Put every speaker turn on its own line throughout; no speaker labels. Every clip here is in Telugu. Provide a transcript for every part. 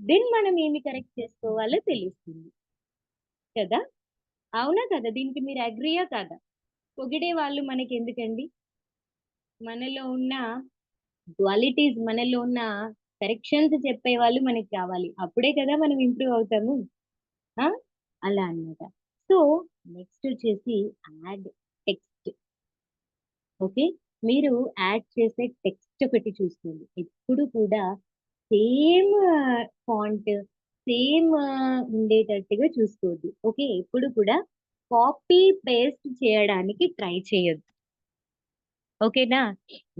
దెన్ మనం ఏమి కరెక్ట్ చేసుకోవాలో తెలుస్తుంది కదా. అవునా కదా, దీనికి మీరు అగ్రీయా కాదా? పొగిడే వాళ్ళు మనకి ఎందుకండి? మనలో ఉన్న క్వాలిటీస్, మనలో ఉన్న కరెక్షన్స్ చెప్పే వాళ్ళు మనకి కావాలి, అప్పుడే కదా మనం ఇంప్రూవ్ అవుతాము. ఆ? అలా అన్నమాట. సో నెక్స్ట్ వచ్చేసి యాడ్ టెక్స్ట్. ఓకే, మీరు యాడ్ చేసే టెక్స్ట్ ఒకటి చూసుకోండి. ఎప్పుడు కూడా సేమ్ ఫాంట్, సేమ్ ఉండేటట్టుగా చూసుకోవద్దు. ఓకే, ఎప్పుడు కూడా కాపీ పేస్ట్ చేయడానికి ట్రై చేయొద్దు. ఓకేనా.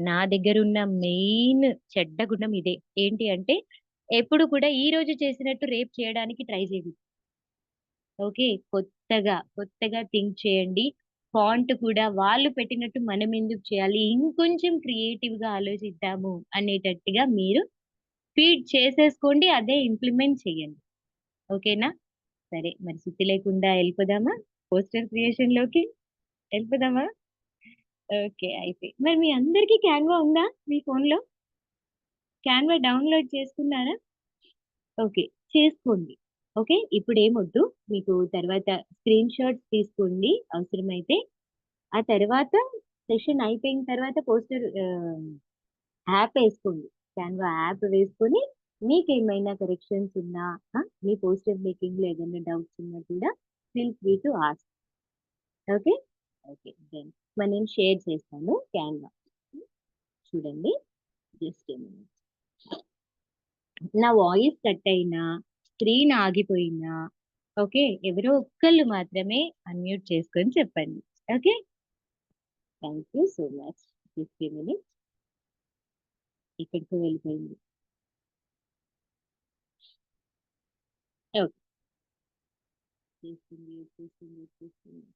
నా దగ్గర ఉన్న మెయిన్ చెడ్డ గుణం ఇదే. ఏంటి అంటే ఎప్పుడు కూడా ఈ రోజు చేసినట్టు రేపు చేయడానికి ట్రై చేయదు. ఓకే, కొత్తగా కొత్తగా థింక్ చేయండి. ఫాంట్ కూడా వాళ్ళు పెట్టినట్టు మనం ఎందుకు చేయాలి, ఇంకొంచెం క్రియేటివ్ గా ఆలోచిద్దాము అనేటట్టుగా మీరు ఫీడ్ చేసేసుకోండి, అదే ఇంప్లిమెంట్ చేయండి. ఓకేనా. సరే, మరి సుత్తి లేకుండా వెళ్ళిపోదామా పోస్టర్ క్రియేషన్ లోకి? వెళ్ళిపోదామా? ఓకే, అయితే మరి మీ అందరికీ క్యాన్వా ఉందా మీ ఫోన్ లో? క్యాన్వా డౌన్లోడ్ చేసుకున్నారా? ఓకే, చేసుకోండి. ఓకే, ఇప్పుడు ఏమొద్దు మీకు, తర్వాత స్క్రీన్ షాట్స్ తీసుకోండి అవసరమైతే. ఆ తర్వాత సెషన్ అయిపోయిన తర్వాత పోస్టర్ యాప్ వేసుకోండి. క్యాన్వా యాప్ వేసుకొని మీకు ఏమైనా కరెక్షన్స్ ఉన్నా, మీ పోస్టర్ మేకింగ్ లో ఏదైనా డౌట్స్ ఉన్నా కూడా feel free to ask. Okay. Okay then మరి నేను షేర్ చేస్తాను క్యాన్వా. చూడండి, జస్ట్ నా వాయిస్ కట్ అయినా, స్క్రీన్ ఆగిపోయినా, ఓకే, ఎవరో ఒక్కళ్ళు మాత్రమే అన్మ్యూట్ చేసుకొని చెప్పండి. Okay, thank you so much. 50 minutes ఇక్కడికి వెళ్ళిపోయింది. ఓకే, చేస్తుంది చేస్తుంది చేస్తుంది.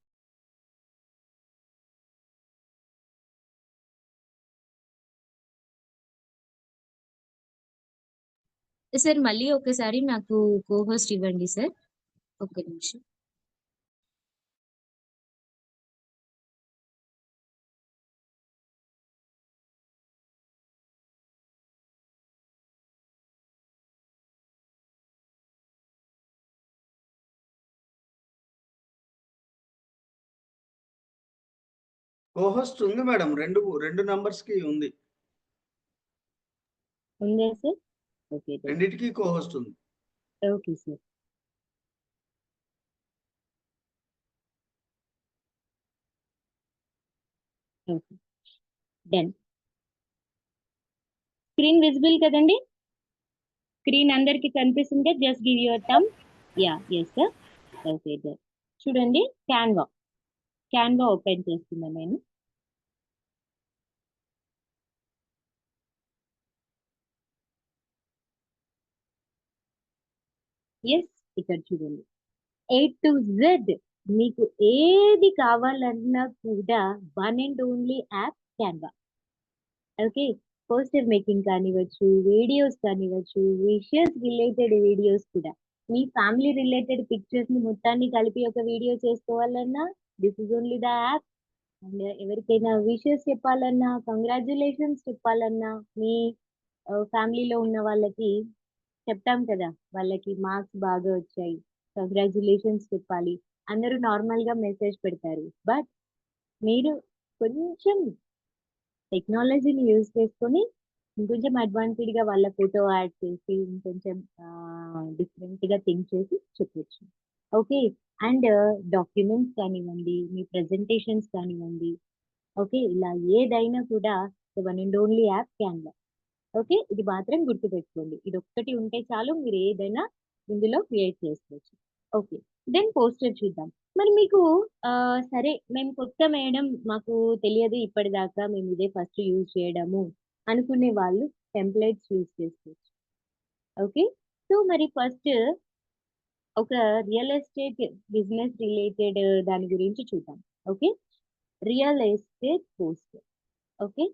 సార్ మళ్ళీ ఒకసారి నాకు కోహోస్ట్ ఇవ్వండి సార్, ఒక్క నిమిషం.
కోహోస్ట్ ఉంది మేడం, రెండు రెండు నంబర్స్ కి ఉంది.
ఉందా సార్? ఓకే
రెండింటికి కోహోస్ట్ ఉంది.
Okay sir. Okay done. Screen visible కదండి? స్క్రీన్ అందరికి కనిపిస్తుందా? Just give your thumb. Yeah, yes sir. Okay done. చూడండి, క్యాన్వా క్యాన్వా ఓపెన్ చేస్తున్నాను నేను. ఎస్, ఇక్కడ చూడండి, A to Z మీకు ఏది కావాలన్నా కూడా one and only app Canva. Okay, poster making కానివ్వచ్చు, వీడియోస్ కానివ్వచ్చు, విషయస్ రిలేటెడ్ వీడియోస్ కూడా, మీ ఫ్యామిలీ రిలేటెడ్ పిక్చర్స్ ని మొత్తాన్ని కలిపి ఒక వీడియో చేసుకోవాలన్నా this is only the app. And ఎవరికైనా విషెస్ చెప్పాలన్నా, కంగ్రాచులేషన్స్ చెప్పాలన్నా, మీ ఫ్యామిలీలో ఉన్న వాళ్ళకి చెప్తాం కదా, వాళ్ళకి మార్క్స్ బాగా వచ్చాయి, కంగ్రాచులేషన్స్ చెప్పాలి, అందరూ నార్మల్ గా మెసేజ్ పెడతారు. బట్ మీరు కొంచెం టెక్నాలజీని యూజ్ చేసుకొని ఇంకొంచెం అడ్వాన్స్డ్ గా వాళ్ళ ఫోటో యాడ్ చేసి ఇంకొంచెం డిఫరెంట్ గా థింక్ చేసి చెప్పొచ్చు. ఓకే, అండ్ డాక్యుమెంట్స్ కానివ్వండి, మీ ప్రెజెంటేషన్స్ కానివ్వండి, ఓకే, ఇలా ఏదైనా కూడా one and only app Canva. Okay, ఇది మాత్రం గుర్తుపెట్టుకోండి, ఇది ఒక్కటి ఉంటే చాలు, మీరు ఏదైనా ఇందులో క్రియేట్ చేసుకోవచ్చు. ఓకే, దెన్ పోస్టర్ చూద్దాం. మరి మీకు సరే మేము కొత్త మేడం, మాకు తెలియదు ఇప్పటిదాకా, మేము ఇదే ఫస్ట్ యూజ్ చేయడము అనుకునే వాళ్ళు టెంప్లెట్స్ యూజ్ చేసుకోవచ్చు. ఓకే, సో మరి ఫస్ట్ ఒక రియల్ ఎస్టేట్ బిజినెస్ రిలేటెడ్ దాని గురించి చూద్దాం. Okay, real estate poster. Okay,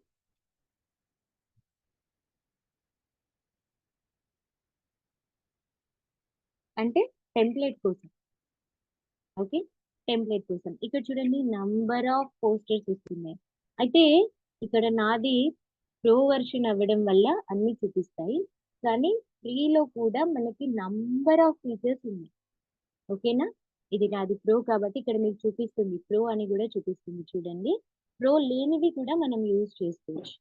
అంటే టెంప్లెట్ కోసం. ఓకే, టెంప్లెట్ కోసం ఇక్కడ చూడండి నంబర్ ఆఫ్ పోస్టర్స్ వస్తున్నాయి. అయితే ఇక్కడ నాది ప్రో వర్షన్ అవ్వడం వల్ల అన్ని చూపిస్తాయి, కానీ ఫ్రీలో కూడా మనకి నంబర్ ఆఫ్ ఫీచర్స్ ఉన్నాయి. ఓకేనా? ఇది నాది ప్రో కాబట్టి ఇక్కడ మీకు చూపిస్తుంది. ప్రో అని కూడా చూపిస్తుంది చూడండి. ప్రో లేనివి కూడా మనం యూజ్ చేసుకోవచ్చు.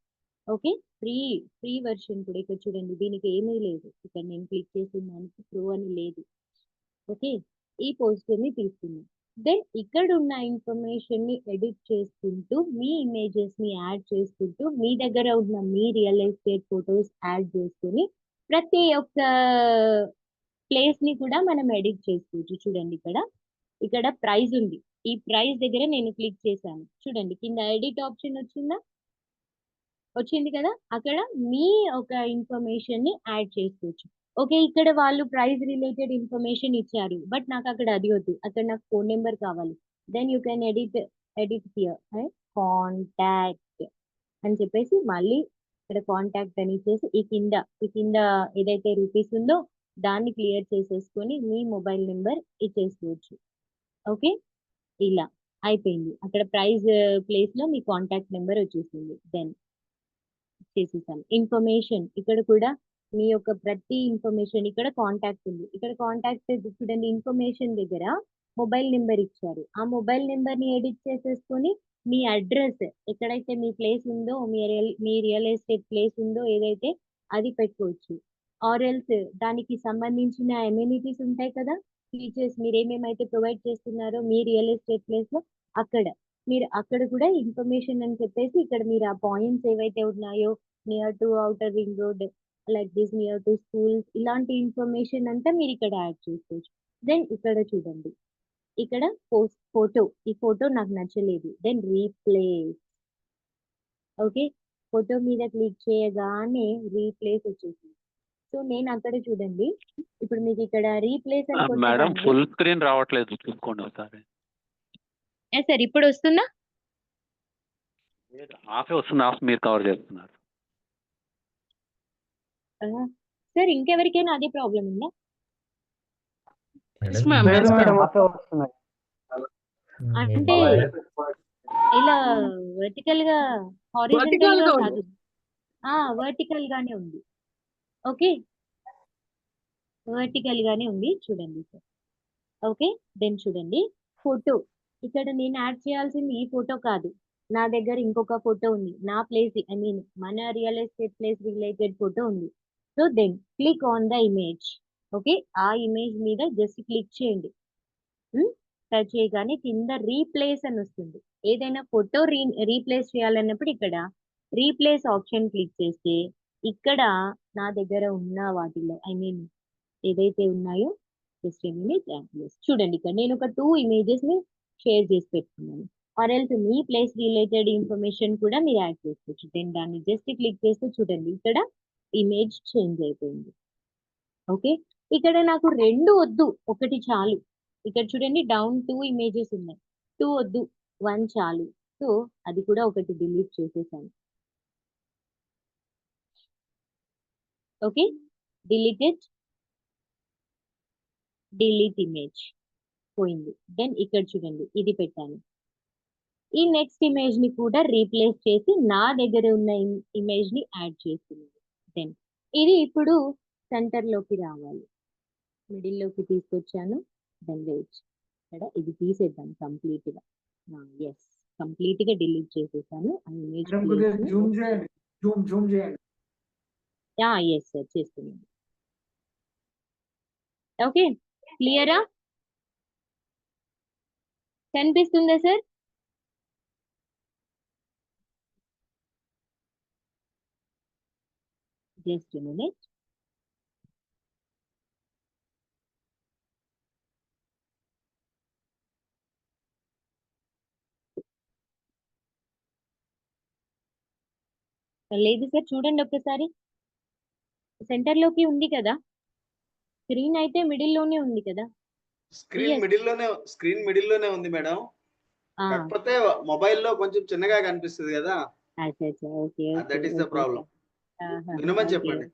ఓకే, ఫ్రీ వెర్షన్ కూడా ఇక్కడ చూడండి. దీనికి ఏమీ లేదు. ఇక్కడ నేను క్లిక్ చేసిన దానికి ప్రో అని లేదు. ఓకే, ఈ పోస్టర్ ని తీసుకున్నాం. దెన్ ఇక్కడ ఉన్న ఇన్ఫర్మేషన్ ని ఎడిట్ చేసుకుంటూ మీ ఇమేజెస్ ని యాడ్ చేసుకుంటూ మీ దగ్గర ఉన్న మీ రియల్ ఎస్టేట్ ఫొటోస్ యాడ్ చేసుకుని ప్రతి ఒక్క ప్లేస్ ని కూడా మనం ఎడిట్ చేసుకోవచ్చు. చూడండి ఇక్కడ ప్రైస్ ఉంది. ఈ ప్రైస్ దగ్గర నేను క్లిక్ చేశాను. చూడండి కింద ఎడిట్ ఆప్షన్ వచ్చింది కదా, అక్కడ మీ ఒక ఇన్ఫర్మేషన్ ని యాడ్ చేసుకోవచ్చు. ఓకే, ఇక్కడ వాళ్ళు ప్రైస్ రిలేటెడ్ ఇన్ఫర్మేషన్ ఇచ్చారు, బట్ నాకు అక్కడ అది వద్దు. అక్కడ నాకు ఫోన్ నెంబర్ కావాలి. Then you can edit here contact అని చెప్పేసి మళ్ళీ ఇక్కడ కాంటాక్ట్ అని ఇచ్చేసి ఈ కింద ఏదైతే రూపీస్ ఉందో దాన్ని క్లియర్ చేసేసుకొని మీ మొబైల్ నెంబర్ ఇచ్చేసుకోవచ్చు. ఓకే, ఇలా అయిపోయింది. అక్కడ ప్రైస్ ప్లేస్ లో మీ కాంటాక్ట్ నెంబర్ వచ్చేసింది. దెన్ చేసేసాను. ఇన్ఫర్మేషన్ ఇక్కడ కూడా మీ యొక్క ప్రతి ఇన్ఫర్మేషన్ ఇక్కడ కాంటాక్ట్ ఉంది. ఇక్కడ కాంటాక్ట్ చూడండి, ఇన్ఫర్మేషన్ దగ్గర మొబైల్ నెంబర్ ఇచ్చారు. ఆ మొబైల్ నెంబర్ ని ఎడిట్ చేసేసుకొని మీ అడ్రస్ ఎక్కడైతే మీ ప్లేస్ ఉందో, మీ రియల్ ఎస్టేట్ ప్లేస్ ఉందో ఏదైతే అది పెట్టుకోవచ్చు. ఆర్ ఎల్స్ దానికి సంబంధించిన అమ్యూనిటీస్ ఉంటాయి కదా, ఫీచర్స్ మీరు ఏమేమైతే ప్రొవైడ్ చేస్తున్నారో మీ రియల్ ఎస్టేట్ ప్లేస్ లో మీరు అక్కడ కూడా ఇన్ఫర్మేషన్ అని చెప్పేసి ఇక్కడ మీరు ఆ పాయింట్స్ ఏవైతే ఉన్నాయో near to outer ring road, like this near to schools, ఇలాంటి ఇన్ఫర్మేషన్ అంతా మీరు ఇక్కడ యాడ్ చేసుకోవచ్చు. దెన్ ఇక్కడ చూడండి, ఇక్కడ ఫోటో, ఈ ఫోటో నాకు నచ్చలేదు. Then replace. ఓకే, ఫోటో మీద క్లిక్ చేయగానే రీప్లేస్ వచ్చేసింది. సో నేను అక్కడ చూడండి, ఇప్పుడు మీకు ఇక్కడ రీప్లేస్ అని
మేడం
కొట్టగానే
ఫుల్ స్క్రీన్ రావట్లేదు, చూసుకోండి ఒకసారి.
సార్ ఇప్పుడు వస్తుందా?
హాఫే వస్తుంది, హాఫ్ మీరు కవర్ చేస్తున్నారు.
సార్ ఇంకెవరికైనా అదే ప్రాబ్లం ఉందా? అంటే ఇలా వర్టికల్ గా హారిజాంటల్ గా కాదు, వర్టికల్ గానే ఉంది. ఓకే, వర్టికల్ గానే ఉంది చూడండి సార్. ఓకే, దెన్ చూడండి ఫోటో. ఇక్కడ నేను యాడ్ చేయాల్సింది ఈ ఫోటో కాదు, నా దగ్గర ఇంకొక ఫోటో ఉంది. నా ప్లేస్ మన real estate place related photo ఉంది. So then click on the image. Okay, ఆ ఇమేజ్ మీద జస్ట్ క్లిక్ చేయండి. టచ్ చేయగానే కింద రీప్లేస్ అని వస్తుంది. ఏదైనా ఫోటో రీప్లేస్ చేయాలన్నప్పుడు ఇక్కడ రీప్లేస్ ఆప్షన్ క్లిక్ చేస్తే ఇక్కడ నా దగ్గర ఉన్న వాటిలో ఏదైతే ఉన్నాయో జస్ట్ చూడండి, ఇక్కడ నేను ఒక 2 ఇమేజెస్ ని షేర్ చేసి పెట్టుకున్నాను. Or else me place related information కూడా మీరు యాడ్ చేసుకోవచ్చు. దెన్ దాన్ని జస్ట్ క్లిక్ చేస్తే చూడండి ఇక్కడ ఇమేజ్ చేంజ్ అయిపోయింది. ఓకే, ఇక్కడ నాకు 2 వద్దు, ఒకటి చాలు. ఇక్కడ చూడండి డౌన్ 2 ఇమేజెస్ ఉన్నాయి. 2 వద్దు, 1 చాలు. సో అది కూడా ఒకటి డిలీట్ చేసేసాను. ఓకే, డిలీట్ ఇమేజ్ పోయింది. దెన్ ఇక్కడ చూడండి ఇది పెట్టాను. ఈ నెక్స్ట్ ఇమేజ్ ని కూడా రీప్లేస్ చేసి నా దగ్గర ఉన్న ఇమేజ్ ని యాడ్ చేస్తున్నాను. దెన్ ఇది ఇప్పుడు సెంటర్ లోకి రావాలి. మిడిల్ లోకి తీసుకొచ్చాను. దెన్ వెయిట్, ఇక్కడ ఇది తీసేద్దాం కంప్లీట్ గా. ఎస్, కంప్లీట్ గా డిలీట్ చేసేసాను ఆ ఇమేజ్. ఎస్ సార్, చేస్తున్నాను. ఓకే, క్లియరా? కనిపిస్తుందా సార్? Just minute. లేదు సార్, చూడండి ఒక్కసారి. సెంటర్ లోకి ఉంది కదా, స్క్రీన్ అయితే మిడిల్ లోనే ఉంది కదా.
స్క్రీన్ మిడిల్ లోనే ఉంది మేడం. కాకపోతే మొబైల్ లో కొంచెం చిన్నగా కనిపిస్తుంది కదా. That is the problem. వినమని చెప్పండి.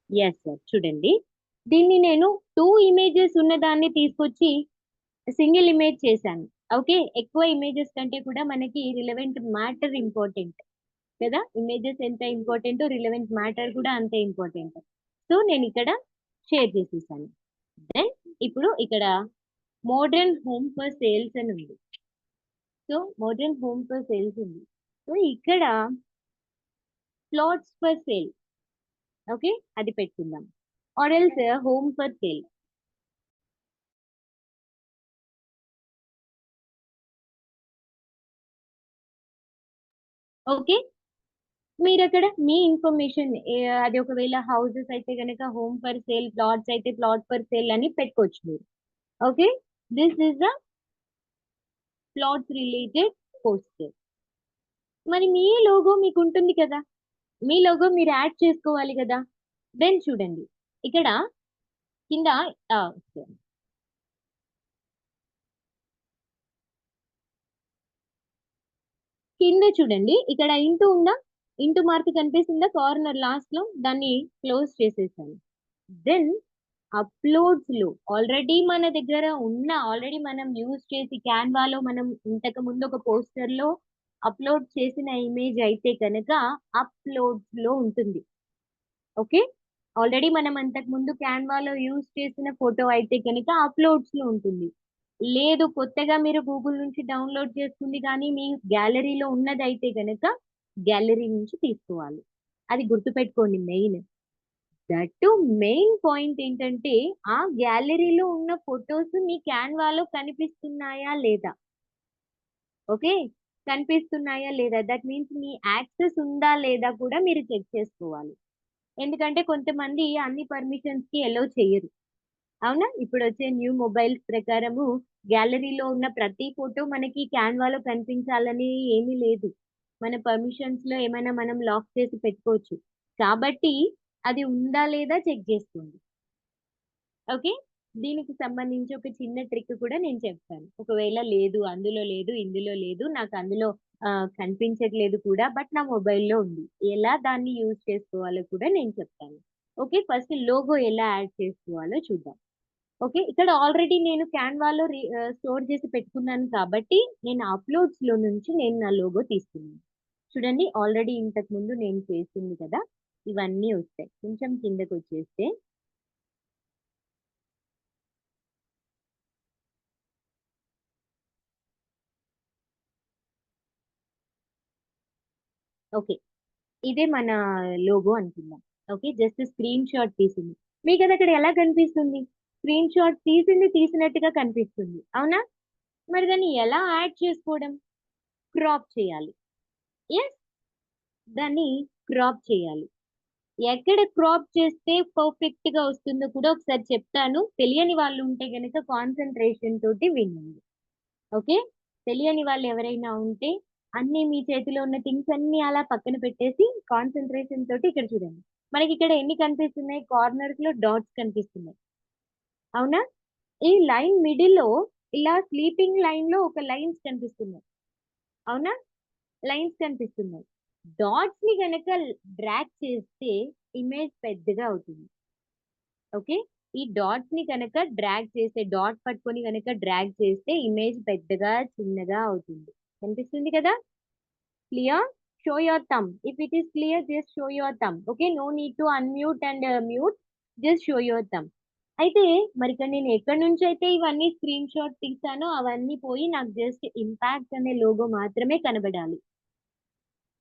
ఎస్ సార్, చూడండి దీన్ని నేను 2 ఇమేజెస్ ఉన్న దాన్ని తీసుకొచ్చి సింగిల్ ఇమేజ్ చేశాను. ఓకే, ఎక్కువ ఇమేజెస్ కంటే కూడా మనకి రిలవెంట్ మ్యాటర్ ఇంపార్టెంట్ కదా. ఇమేజెస్ ఎంత ఇంపార్టెంట్, రిలవెంట్ మ్యాటర్ కూడా అంతే ఇంపార్టెంట్. సో సో నేను ఇక్కడ షేర్ చేసేసాను. దెన్ ఇప్పుడు ఇక్కడ మోడర్న్ హోమ్ ఫర్ సేల్స్ అని ఉంది. So modern home for sales ఉంది. సో ఇక్కడ ప్లాట్స్ ఫర్ సేల్, ఓకే, అది పెట్టుకుందాం. Or else home for sale. Okay, మీరు అక్కడ మీ ఇన్ఫర్మేషన్ అది ఒకవేళ హౌసెస్ అయితే కనుక హోమ్ ఫర్ సేల్, ప్లాట్స్ అయితే ప్లాట్ ఫర్ సేల్ అని పెట్టుకోవచ్చు మీరు. Okay, this is the plots related poster. మరి మీ లోగో మీకు ఉంటుంది కదా, మీ లోగో మీరు యాడ్ చేసుకోవాలి కదా. దెన్ చూడండి ఇక్కడ కింద కింద చూడండి ఇక్కడ ఇంటూ ఉందా, ఇంటూ మార్క్ కనిపిస్తుందా కార్నర్ లాస్ట్ లో, దాన్ని క్లోజ్ చేసేసాను. దెన్ అప్లోడ్స్ లో ఆల్రెడీ మన దగ్గర ఉన్న, ఆల్రెడీ మనం యూజ్ చేసి క్యాన్వాలో మనం ఇంతకు ముందు ఒక పోస్టర్ లో అప్లోడ్ చేసిన ఇమేజ్ అయితే కనుక అప్లోడ్స్ లో ఉంటుంది. ఓకే, ఆల్రెడీ మనం అంతకు ముందు క్యాన్వాలో యూజ్ చేసిన ఫోటో అయితే కనుక అప్లోడ్స్ లో ఉంటుంది. లేదు కొత్తగా మీరు గూగుల్ నుంచి డౌన్లోడ్ చేసుకుంది కానీ మీ గ్యాలరీలో ఉన్నదైతే కనుక గ్యాలరీ నుంచి తీసుకోవాలి. అది గుర్తుపెట్టుకోండి మెయిన్. దట్ మెయిన్ పాయింట్ ఏంటంటే ఆ గ్యాలరీలో ఉన్న ఫొటోస్ మీ క్యాన్వాలో కనిపిస్తున్నాయా లేదా. ఓకే, కనిపిస్తున్నాయా లేదా, దట్ మీన్స్ మీ యాక్సెస్ ఉందా లేదా కూడా మీరు చెక్ చేసుకోవాలి. ఎందుకంటే కొంతమంది అన్ని పర్మిషన్స్ కి అలౌ చేయరు. అవునా, ఇప్పుడు వచ్చే న్యూ మొబైల్స్ ప్రకారము గ్యాలరీలో ఉన్న ప్రతి ఫోటో మనకి క్యాన్వాలో కనిపించాలని ఏమీ లేదు. మన పర్మిషన్స్ లో ఏమైనా మనం లాక్ చేసి పెట్టుకోవచ్చు. కాబట్టి అది ఉందా లేదా చెక్ చేసుకోండి. ఓకే, దీనికి సంబంధించి ఒక చిన్న ట్రిక్ కూడా నేను చెప్తాను. ఒకవేళ లేదు, అందులో లేదు, ఇందులో లేదు, నాకు అందులో కనిపించట్లేదు కూడా, బట్ నా మొబైల్లో ఉంది, ఎలా దాన్ని యూజ్ చేసుకోవాలో కూడా నేను చెప్తాను. ఓకే, ఫస్ట్ లోగో ఎలా యాడ్ చేసుకోవాలో చూద్దాం. ఓకే, ఇక్కడ ఆల్రెడీ నేను క్యాన్వాలో స్టోర్ చేసి పెట్టుకున్నాను కాబట్టి నేను అప్లోడ్స్ లో నుంచి నేను నా లోగో తీసుకున్నాను. చూడండి ఆల్రెడీ ఇంతకు ముందు నేను చేసింది కదా, ఇవన్నీ వస్తాయి. కొంచెం కిందకి వచ్చేస్తే ఓకే, ఇదే మన లోగో అనుకుందాం. ఓకే, జస్ట్ స్క్రీన్ షాట్ తీసింది మీకు అది అక్కడ ఎలా కనిపిస్తుంది, స్క్రీన్ షాట్ తీసింది తీసినట్టుగా కనిపిస్తుంది. అవునా, మరి దాన్ని ఎలా యాడ్ చేసుకోవడం, క్రాప్ చేయాలి. ఎస్, దాన్ని క్రాప్ చేయాలి. ఎక్కడ క్రాప్ చేస్తే పర్ఫెక్ట్ గా వస్తుందో కూడా ఒకసారి చెప్తాను. తెలియని వాళ్ళు ఉంటే గనక కాన్సన్ట్రేషన్ తోటి వినండి. ఓకే, తెలియని వాళ్ళు ఎవరైనా ఉంటే అన్ని మీ చేతిలో ఉన్న థింగ్స్ అన్ని అలా పక్కన పెట్టేసి కాన్సన్ట్రేషన్ తోటి ఇక్కడ చూడండి. మనకి ఇక్కడ ఎన్ని కనిపిస్తున్నాయి, కార్నర్స్ లో డాట్స్ కనిపిస్తున్నాయి. అవునా, ఈ లైన్ మిడిల్ లో ఇలా స్లీపింగ్ లైన్ లో ఒక లైన్స్ కనిపిస్తున్నాయి. అవునా, లైన్స్ కనిపిస్తున్నాయి. డాట్స్ ని గనక డ్రాగ్ చేస్తే ఇమేజ్ పెద్దగా అవుతుంది. ఓకే, ఈ డాట్స్ ని కనుక డ్రాగ్ చేస్తే, డాట్ పట్టుకొని కనుక డ్రాగ్ చేస్తే ఇమేజ్ పెద్దగా చిన్నగా అవుతుంది. కనిపిస్తుంది కదా, clear? Show your thumb. If it is clear just show your thumb. Okay, no need to unmute and mute, just show your thumb. అయితే మరి ఇక్కడ నేను ఎక్కడి నుంచి అయితే ఇవన్నీ స్క్రీన్ షాట్ తీసానో అవన్నీ పోయి నాకు జస్ట్ ఇంపాక్ట్ అనే లోగో మాత్రమే కనబడాలి.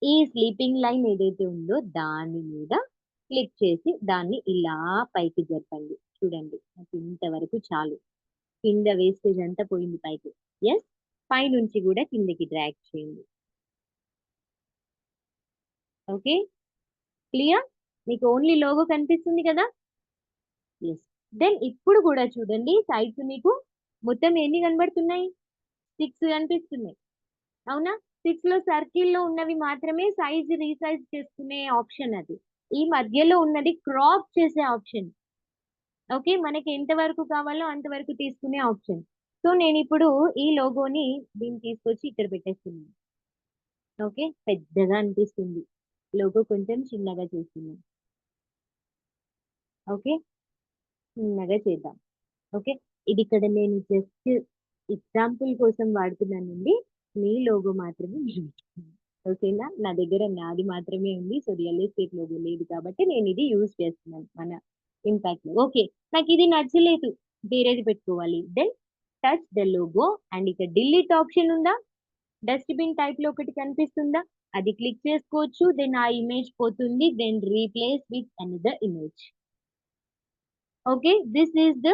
ఈ స్లీపింగ్ లైన్ ఏదైతే ఉందో దాని మీద క్లిక్ చేసి దాన్ని ఇలా పైకి జరపండి. చూడండి నాకు ఇంతవరకు చాలు, కింద వేస్టేజ్ అంతా పోయింది పైకి. ఎస్, పైనుంచి కూడా కిందకి డ్రాగ్ చేయండి. Okay, clear? మీకు ఓన్లీ లోగో కనిపిస్తుంది కదా. ఎస్, దెన్ ఇప్పుడు కూడా చూడండి సైడ్స్ మీకు మొత్తం ఎన్ని కనబడుతున్నాయి, 6 కనిపిస్తున్నాయి. అవునా, 6 లో సర్కిల్ లో ఉన్నవి మాత్రమే సైజ్ రీసైజ్ చేసుకునే ఆప్షన్. అది ఈ మధ్యలో ఉన్నది క్రాప్ చేసే ఆప్షన్. ఓకే, మనకి ఎంత వరకు కావాలో అంతవరకు తీసుకునే ఆప్షన్. సో నేను ఇప్పుడు ఈ లోగోని దీన్ని తీసుకొచ్చి ఇక్కడ పెట్టేస్తున్నాను. ఓకే, పెద్దగా అనిపిస్తుంది, లోగో కొంచెం చిన్నగా చేస్తున్నాం. ఓకే, చిన్నగా చేద్దాం. ఓకే, ఇది ఇక్కడ నేను జస్ట్ ఎగ్జాంపుల్ కోసం వాడుతున్నానండి, మీ లోగో మాత్రమే మీరు పెట్టుకోండి. ఓకేనా, నా దగ్గర నాది మాత్రమే ఉంది. సో రియల్ ఎస్టేట్ లోగో లేదు కాబట్టి నేను ఇది యూజ్ చేస్తున్నాను, మన ఇంపాక్ట్. ఓకే, నాకు ఇది నచ్చలేదు, వేరేది పెట్టుకోవాలి. Then touch the logo and ఇక్కడ డిలీట్ ఆప్షన్ ఉందా, డస్ట్‌బిన్ టైప్‌లో ఒకటి కనిపిస్తుందా, అది క్లిక్ చేసుకోవచ్చు. దెన్ ఆ ఇమేజ్ పోతుంది. Then replace with another image. Okay, this is the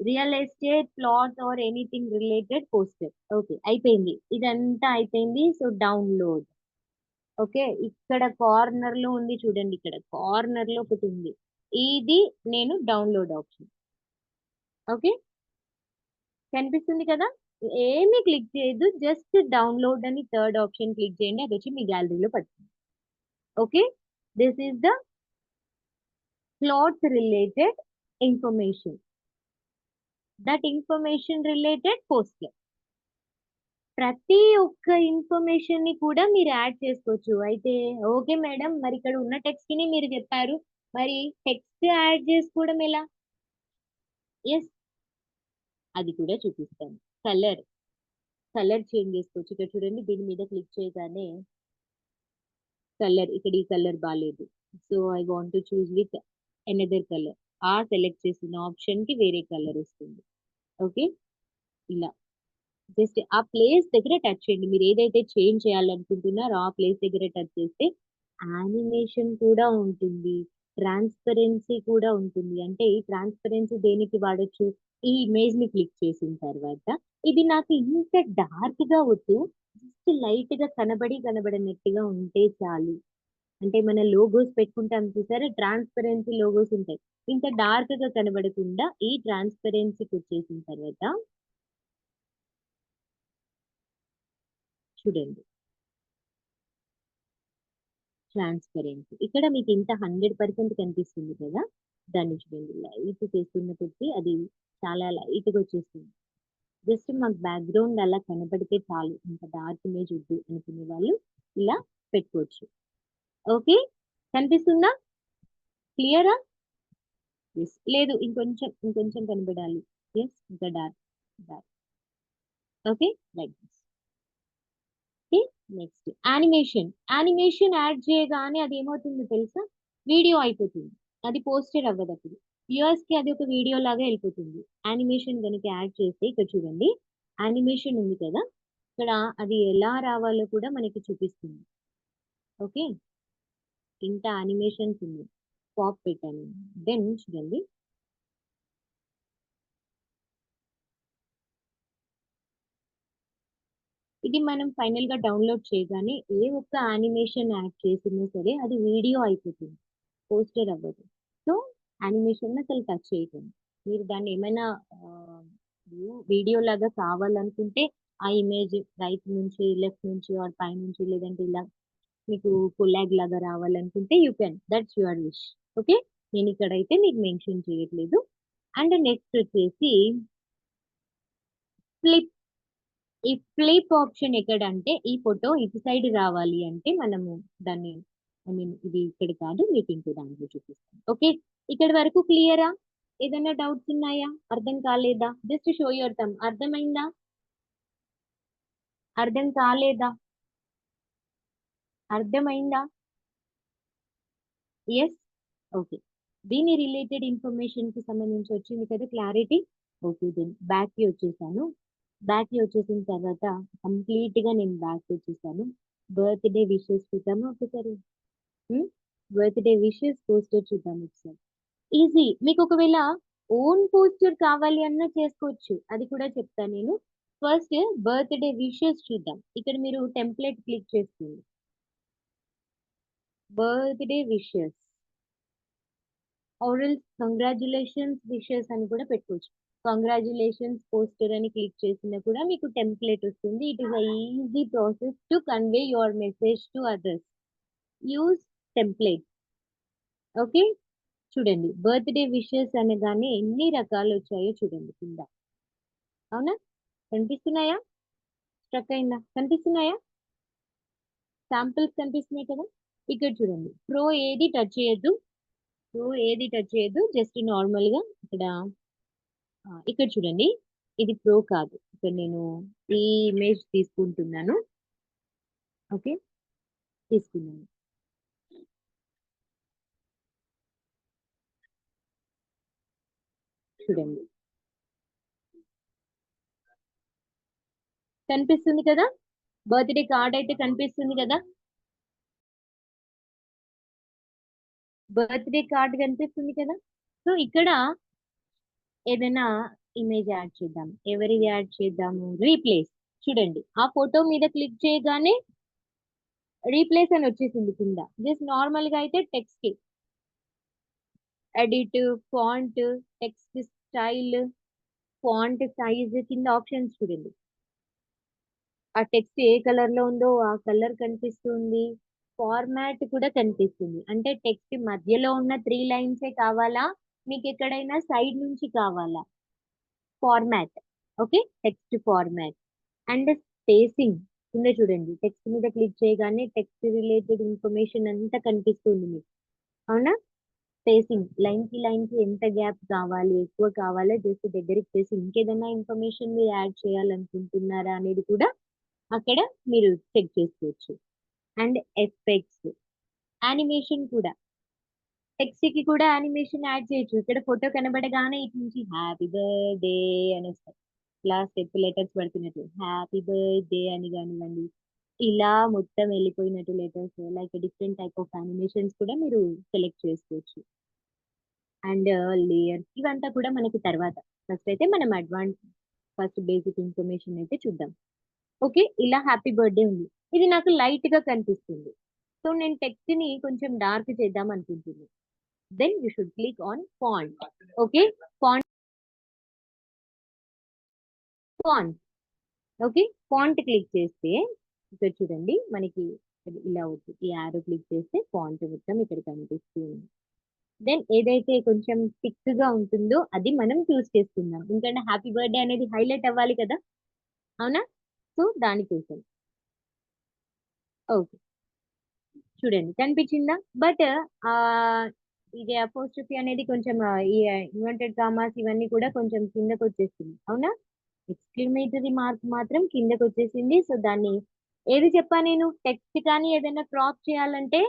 real estate plot or anything related poster. Okay, అయిపోయింది, ఇదంతా అయిపోయింది. So download. ఓకే, ఇక్కడ కార్నర్ లో ఉంది చూడండి, ఇక్కడ కార్నర్ లో ఒకటి ఉంది, ఇది నేను డౌన్లోడ్ ఆప్షన్. ఓకే, కనిపిస్తుంది కదా, ఏమీ క్లిక్ చేయదు, జస్ట్ డౌన్లోడ్ అని థర్డ్ ఆప్షన్ క్లిక్ చేయండి, అది వచ్చి మీ గ్యాలరీలో పడుతుంది. Okay, this is the plot related information, that information related poster. ప్రతి ఒక్క ఇన్ఫర్మేషన్ ని కూడా మీరు యాడ్ చేసుకోవచ్చు. అయితే ఓకే మేడం, మరి ఇక్కడ ఉన్న టెక్స్ట్ ని మీరు చెప్పారు, మరి టెక్స్ట్ యాడ్ చేసుకోవడం ఎలా? ఎస్, అది కూడా చూపిస్తాను. కలర్ చేంజ్ చేసుకోవచ్చు. ఇక్కడ చూడండి, దీని మీద క్లిక్ చేయగానే కలర్, ఇక్కడ ఈ కలర్ బాగాలేదు, so I want to choose with another colour. ఆ సెలెక్ట్ చేసిన ఆప్షన్ కి వేరే కలర్ వస్తుంది. ఓకే, ఇలా జస్ట్ ఆ ప్లేస్ దగ్గర టచ్ చేయండి. మీరు ఏదైతే చేంజ్ చేయాలనుకుంటున్నారో ఆ ప్లేస్ దగ్గర టచ్ చేస్తే యానిమేషన్ కూడా ఉంటుంది, ట్రాన్స్పరెన్సీ కూడా ఉంటుంది. అంటే ఈ ట్రాన్స్పరెన్సీ దేనికి వాడొచ్చు, ఈ ఇమేజ్ ని క్లిక్ చేసిన తర్వాత ఇది నాకు ఇంత డార్క్ గా వద్దు, జస్ట్ లైట్ గా కనబడినట్టుగా ఉంటే చాలు. అంటే మన లోగోస్ పెట్టుకుంటాం చూసారా, ట్రాన్స్పరెన్సీ లోగోస్ ఉంటాయి, ఇంత డార్క్ గా కనబడకుండా ఈ ట్రాన్స్పరెన్సీకి వచ్చేసిన తర్వాత చూడండి, ట్రాన్స్పరెన్సీ ఇక్కడ మీకు ఇంత 100% కనిపిస్తుంది కదా, దాన్ని చూడండి లైట్ చేస్తున్న కొద్దీ అది చాలా లైట్ గా వచ్చేస్తుంది. జస్ట్ మాకు బ్యాక్గ్రౌండ్ అలా కనబడితే చాలు, ఇంత డార్క్ ఇమేజ్ వద్దు అనుకునే వాళ్ళు ఇలా పెట్టుకోవచ్చు. ఓకే, కనిపిస్తుందా, క్లియరా? ఎస్, లేదు ఇంకొంచెం కనబడాలి. ఎస్, ఇంకా dark. Okay, like this. Next animation add చేయగానే అది ఏమవుతుందో తెలుసా, వీడియో అయిపోతుంది, అది పోస్టర్ అవ్వదు. అప్పుడు వ్యూవర్స్ కి అది ఒక వీడియో లాగా వెళ్ళిపోతుంది. యానిమేషన్ కనుక యాడ్ చేస్తే ఇక్కడ చూడండి, యానిమేషన్ ఉంది కదా, ఇక్కడ అది ఎలా రావాలో కూడా మనకి చూపిస్తుంది. ఓకే, ఇంత యానిమేషన్స్ ఉంది, పాప్ పెట్టాను. దెన్ చూడండి, ఇది మనం ఫైనల్ గా డౌన్లోడ్ చేయగానే ఏ ఒక్క యానిమేషన్ యాడ్ చేసినా సరే అది వీడియో అయిపోతుంది, పోస్టర్ అవ్వదు. సో యానిమేషన్ అసలు టచ్ చేయకండి. మీరు దాన్ని ఏమైనా వీడియో లాగా కావాలనుకుంటే ఆ ఇమేజ్ రైట్ నుంచి లెఫ్ట్ నుంచి ఆర్ పై నుంచి, లేదంటే ఇలా మీకు కొలాగ్ లాగా రావాలనుకుంటే you can, that's your wish. Okay, నేను ఇక్కడైతే మీకు మెన్షన్ చేయట్లేదు. అండ్ నెక్స్ట్ వచ్చేసి ఫ్లిప్. ఈ ఫ్లిప్ ఆప్షన్ ఎక్కడంటే, ఈ ఫోటో ఇటు సైడ్ రావాలి అంటే మనము దాన్ని, ఐ మీన్ ఇది ఇక్కడ కాదు, మీకు ఇంకో దాంట్లో చూపిస్తాను. ఓకే, ఇక్కడి వరకు క్లియరా? ఏదైనా డౌట్స్ ఉన్నాయా, అర్థం కాలేదా? Just show your thumb. అర్థమైందా, అర్థం కాలేదా, అర్థమైందా? Yes, okay. దీని రిలేటెడ్ ఇన్ఫర్మేషన్ కి సంబంధించి వచ్చింది కదా క్లారిటీ. ఓకే, దెన్ బ్యాక్ కి వచ్చేసాను. బ్యాక్ కి వచ్చేసిన తర్వాత కంప్లీట్ గా నేను బ్యాక్ వచ్చేసాను. బర్త్డే విషెస్ చూద్దాము ఒకసారి. బర్త్డే విషెస్ పోస్టర్ చూద్దాం ఒకసారి. ఈజీ, మీకు ఒకవేళ ఓన్ పోస్టర్ కావాలి అన్నా చేసుకోవచ్చు, అది కూడా చెప్తాను నేను. ఫస్ట్ బర్త్డే విషెస్ చూద్దాం. ఇక్కడ మీరు టెంప్లెట్ క్లిక్ చేస్తుంది, birthday wishes or congratulations wishes అని కూడా పెట్టుకోవచ్చు. కంగ్రాచులేషన్స్ పోస్టర్ అని క్లిక్ చేసినా కూడా మీకు టెంప్లెట్ వస్తుంది. It is easy process to convey your message to others. Use template. Okay, చూడండి బర్త్డే విషెస్ అనగానే ఎన్ని రకాలు వచ్చాయో చూడండి కింద. అవునా, కనిపిస్తున్నాయా? స్ట్రక్ అయిందా? కనిపిస్తున్నాయా? శాంపిల్స్ కనిపిస్తున్నాయి కదా. ఇక్కడ చూడండి, ప్రో ఏది టచ్ చేయొద్దు, జస్ట్ నార్మల్ గా ఇక్కడ చూడండి, ఇది ప్రో కాదు, ఇక్కడ నేను ఈ ఇమేజ్ తీసుకుంటున్నాను. ఓకే, తీసుకున్నాను. చూడండి, కనిపిస్తుంది కదా, బర్త్డే కార్డ్ అయితే కనిపిస్తుంది కదా, బర్త్డే కార్డ్ కనిపిస్తుంది కదా. సో ఇక్కడ ఏదైనా ఇమేజ్ యాడ్ చేద్దాం. ఎవరిది యాడ్ చేద్దాము? రీప్లేస్. చూడండి, ఆ ఫోటో మీద క్లిక్ చేయగానే రీప్లేస్ అని వచ్చేసింది కింద. జస్ట్ నార్మల్ గా అయితే text, edit, font, text style, font size కింద ఆప్షన్స్ చూడండి. ఆ టెక్స్ట్ ఏ కలర్ లో ఉందో ఆ కలర్ కనిపిస్తుంది, ఫార్మాట్ కూడా కనిపిస్తుంది. అంటే టెక్స్ట్ మధ్యలో ఉన్న 3 లైన్సే కావాలా, మీకు ఎక్కడైనా సైడ్ నుంచి కావాలా? Format. Okay, text format. And spacing కింద చూడండి, టెక్స్ట్ మీద క్లిక్ చేయగానే టెక్స్ట్ రిలేటెడ్ ఇన్ఫర్మేషన్ అంతా కనిపిస్తుంది మీకు. అవునా? స్పేసింగ్, లైన్ కి ఎంత గ్యాప్ కావాలి, ఎక్కువ కావాలా, జస్ట్ దగ్గరికి చేసి ఇంకేదైనా ఇన్ఫర్మేషన్ మీరు యాడ్ చేయాలనుకుంటున్నారా అనేది కూడా అక్కడ మీరు చెక్ చేసుకోవచ్చు. అండ్ ఎఫెక్ట్స్, యానిమేషన్ కూడా, టెక్స్ట్ కి కూడా యానిమేషన్ యాడ్ చేయొచ్చు. ఇక్కడ ఫోటో కనబడగానే ఇటు నుంచి హ్యాపీ బర్త్డే అని వస్తాయి, ఇలా స్టెప్ లెటర్స్ పడుతున్నట్టు హ్యాపీ బర్త్డే అని కానివ్వండి, ఇలా మొత్తం వెళ్ళిపోయినట్టు letters, like different type of animations కూడా మీరు సెలెక్ట్ చేసుకోవచ్చు. అండ్ లేయర్స్ ఇవంతా కూడా మనకి తర్వాత. ఫస్ట్ అయితే మనం ఫస్ట్ బేసిక్ ఇన్ఫర్మేషన్ అయితే చూద్దాం. ఓకే, ఇలా హ్యాపీ బర్త్డే ఉంది, ఇది నాకు లైట్ గా కనిపిస్తుంది. సో నేను టెక్స్ట్ ని కొంచెం డార్క్ చేద్దాం అనుకుంటున్నాను. Then you should click on font. Okay, font, font. Okay, font click చేస్తే ఇక్కడ చూడండి మనకి ఇలా అవుతుంది. ఈ యారో క్లిక్ చేస్తే ఫాంట్ మొత్తం ఇక్కడ కనిపిస్తుంది. దెన్ ఏదైతే కొంచెం థిక్ గా ఉంటుందో అది మనం చూస్ చేసుకుందాం, ఎందుకంటే హ్యాపీ బర్త్డే అనేది హైలైట్ అవ్వాలి కదా. అవునా? సో దానికోసం. ఓకే, చూడండి కనిపించిందా? బట్ ఆ ఇది అపోస్ట్రఫీ అనేది కొంచెం ఈ ఇన్వర్టెడ్ కామాస్ ఇవన్నీ కూడా కొంచెం కిందకు వచ్చేసింది. అవునా? ఎక్స్క్లమేటరీ మార్క్ మాత్రం కిందకు వచ్చేసింది. సో దాన్ని ఏది చెప్పా నేను, టెక్స్ట్ కానీ ఏదైనా క్రాప్ చేయాలంటే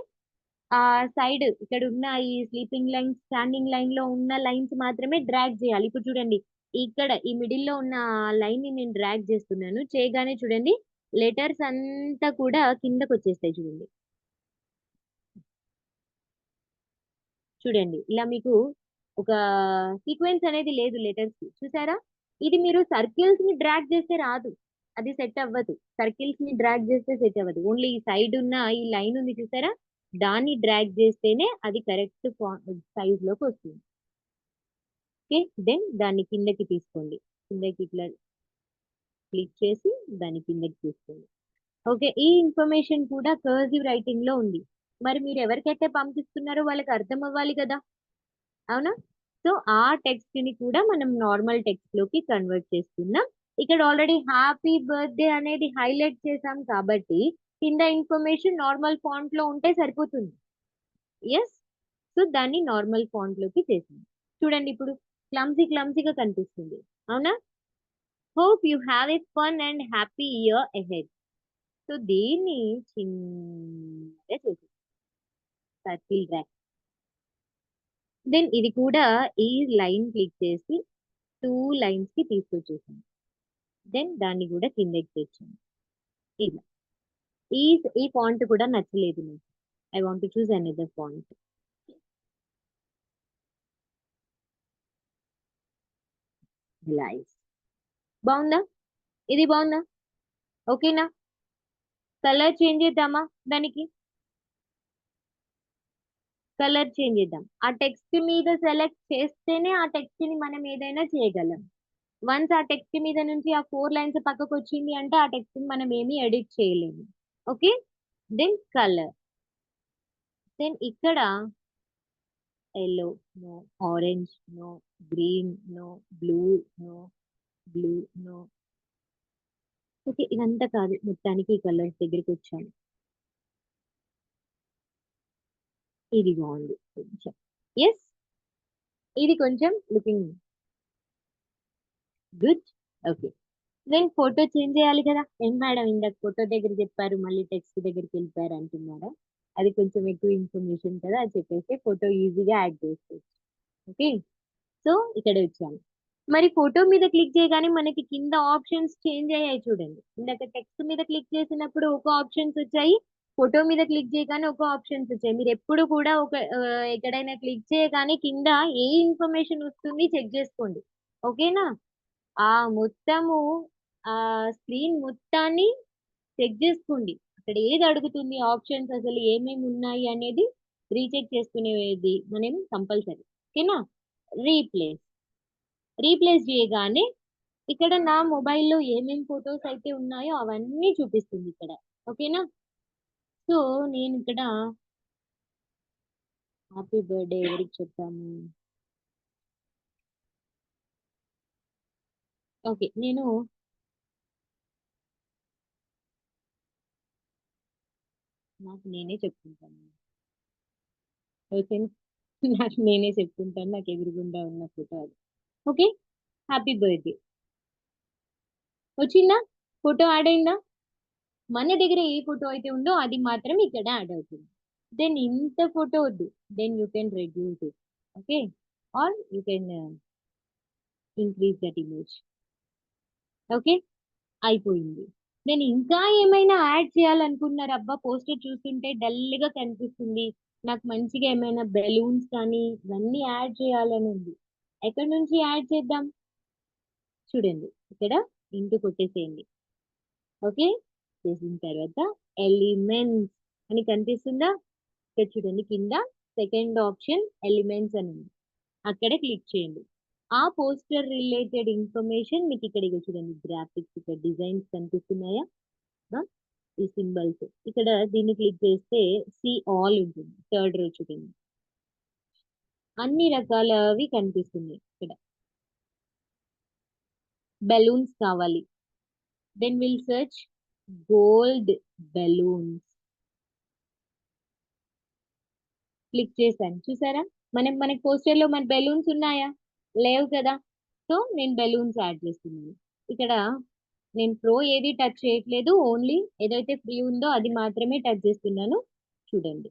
ఆ సైడ్ ఇక్కడ ఉన్న ఈ స్లీపింగ్ లైన్, స్టాండింగ్ లైన్ లో ఉన్న లైన్స్ మాత్రమే డ్రాగ్ చేయాలి. ఇప్పుడు చూడండి, ఇక్కడ ఈ మిడిల్ లో ఉన్న లైన్ ని నేను డ్రాగ్ చేస్తున్నాను, చేయగానే చూడండి లెటర్స్ అంతా కూడా కిందకు వచ్చేస్తాయి. చూడండి, చూడండి ఇలా మీకు ఒక సీక్వెన్స్ అనేది లేదు లెటర్స్ కి, చూసారా? ఇది మీరు సర్కిల్స్ ని డ్రాగ్ చేస్తే రాదు, అది సెట్ అవ్వదు. సర్కిల్స్ ని డ్రాగ్ చేస్తే సెట్ అవ్వదు. ఓన్లీ ఈ సైడ్ ఉన్న ఈ లైన్ ఉంది చూసారా, దాన్ని డ్రాగ్ చేస్తేనే అది కరెక్ట్ సైజ్ లోకి వస్తుంది. ఓకే, దెన్ దాన్ని కిందకి తీసుకోండి, కిందకి ఇట్లా క్లిక్ చేసి దాన్ని కిందకి తీసుకోండి. ఓకే, ఈ ఇన్ఫర్మేషన్ కూడా కర్సివ్ రైటింగ్ లో ఉంది. మరి మీరు ఎవరికైతే పంపిస్తున్నారో వాళ్ళకి అర్థం అవ్వాలి కదా. అవునా? సో ఆ టెక్స్ట్ ని కూడా మనం నార్మల్ టెక్స్ట్ లోకి కన్వర్ట్ చేస్తున్నాం. ఇక్కడ ఆల్రెడీ హ్యాపీ బర్త్డే అనేది హైలైట్ చేసాం కాబట్టి కింద ఇన్ఫర్మేషన్ నార్మల్ ఫాంట్ లో ఉంటే సరిపోతుంది. ఎస్, సో దాన్ని నార్మల్ ఫాంట్ లోకి చేసాం. చూడండి ఇప్పుడు క్లమ్సీగా కనిపిస్తుంది. అవునా? Hope you have a fun and happy year ahead. So దీన్ని చిన్నగా చేసి సర్కిల్ డ్రాగ్. దెన్ ఇది కూడా ఈ లైన్ క్లిక్ చేసి 2 లైన్స్ కి తీసుకొచ్చేసాను. దెన్ దాన్ని కూడా కిందకి తెచ్చాను. ఇలా ఈ ఈ ఫాంట్ కూడా నచ్చలేదు నాకు, I want to choose another font. బాగుందా? ఇది బాగుందా? ఓకేనా? కలర్ చేంజ్ చేద్దామా? దానికి కలర్ చేంజ్ చేద్దాం. ఆ టెక్స్ట్ మీద సెలెక్ట్ చేస్తేనే ఆ టెక్స్ట్ ని మనం ఏదైనా చేయగలం. వన్స్ ఆ టెక్స్ట్ మీద నుంచి ఆ 4 లైన్స్ పక్కకు వచ్చింది అంటే ఆ టెక్స్ట్ ని మనం ఏమీ ఎడిట్ చేయలేము. Okay, then colour. దెన్ ఇక్కడ yellow no, orange no, green no, blue no, blue no. Okay, ఇదంతా కాదు, మొత్తానికి ఈ కలర్స్ దగ్గరికి వచ్చాను. ఇది బాగుంది కొంచెం. ఎస్, ఇది కొంచెం లుకింగ్ గుడ్. ఓకే, నేను ఫోటో చేంజ్ చేయాలి కదా. ఏం మేడం ఇందాక ఫోటో దగ్గర చెప్పారు మళ్ళీ టెక్స్ట్ దగ్గరికి వెళ్ళిపోయారు అంటున్నారా? అది కొంచెం ఎక్కువ ఇన్ఫర్మేషన్ కదా, అది చెప్పేసి ఫోటో ఈజీగా యాడ్ చేసుకోవచ్చు. ఓకే, సో ఇక్కడ వచ్చాను. మరి ఫోటో మీద క్లిక్ చేయగానే మనకి కింద ఆప్షన్స్ చేంజ్ అయ్యాయి చూడండి. ఇందాక టెక్స్ట్ మీద క్లిక్ చేసినప్పుడు ఒక ఆప్షన్స్ వచ్చాయి, ఫోటో మీద క్లిక్ చేయగానే ఒక ఆప్షన్స్ వచ్చాయి. మీరు ఎప్పుడు కూడా ఎక్కడైనా క్లిక్ చేయగానే కింద ఏ ఇన్ఫర్మేషన్ వస్తుంది చెక్ చేసుకోండి. ఓకేనా? ఆ మొత్తము ఆ స్క్రీన్ మొత్తాన్ని చెక్ చేసుకోండి. అక్కడ ఏది అడుగుతుంది ఆప్షన్స్ అసలు ఏమేమి ఉన్నాయి అనేది రీచెక్ చేసుకునేది మనం కంపల్సరీ. ఓకేనా? రీప్లేస్ చేయగానే ఇక్కడ నా మొబైల్లో ఏమేమి ఫొటోస్ అయితే ఉన్నాయో అవన్నీ చూపిస్తుంది ఇక్కడ. ఓకేనా? సో నేను ఇక్కడ హ్యాపీ బర్త్డే ఎవరికి చెప్తాము? ఓకే, నేను నాకు నేనే చెప్పుకుంటాను. ఓకే, నాకు నేనే చెప్పుకుంటాను. నాకు ఎదురుగుండా ఉన్న ఫోటో అది. ఓకే, హ్యాపీ బర్త్డే వచ్చిందా? ఫోటో యాడ్ అయిందా? మన దగ్గర ఏ ఫోటో అయితే ఉందో అది మాత్రం ఇక్కడ యాడ్ అవుతుంది. దెన్ ఇంత ఫోటో వద్దు, then you can reduce it. Okay, or you can increase that image. Okay, అయిపోయింది. నేను ఇంకా ఏమైనా యాడ్ చేయాలనుకున్నారు? అబ్బా పోస్టర్ చూస్తుంటే డల్ గా కనిపిస్తుంది, నాకు మంచిగా ఏమైనా బెలూన్స్ కానీ ఇవన్నీ యాడ్ చేయాలని ఉంది. ఎక్కడి నుంచి యాడ్ చేద్దాం? చూడండి, ఇక్కడ ఇంటూ కొట్టేసేయండి. ఓకే, చేసిన తర్వాత ఎలిమెంట్స్ అని కనిపిస్తుందా? ఇక్కడ చూడండి, కింద సెకండ్ ఆప్షన్ ఎలిమెంట్స్ అని ఉంది, అక్కడ క్లిక్ చేయండి. ఆ పోస్టర్ రిలేటెడ్ ఇన్ఫర్మేషన్ మీకు ఇక్కడ చూడండి, గ్రాఫిక్స్, ఇక్కడ డిజైన్స్ కనిపిస్తున్నాయా? ఈ సింబల్స్ ఇక్కడ దీన్ని క్లిక్ చేస్తే సి ఆల్ ఉంటుంది, థర్డ్ రో చూడండి, అన్ని రకాలవి కనిపిస్తున్నాయి. ఇక్కడ బెలూన్స్ కావాలి, then will search gold balloons. Click చేశాను, చూసారా? మనకి పోస్టర్ లో మన బెలూన్స్ ఉన్నాయా? లేవు కదా. సో నేను బెలూన్స్ యాడ్ చేస్తున్నాను. ఇక్కడ నేను ప్రో ఏది టచ్ చేయట్లేదు, ఓన్లీ ఏదైతే ఫ్రీ ఉందో అది మాత్రమే టచ్ చేస్తున్నాను. చూడండి,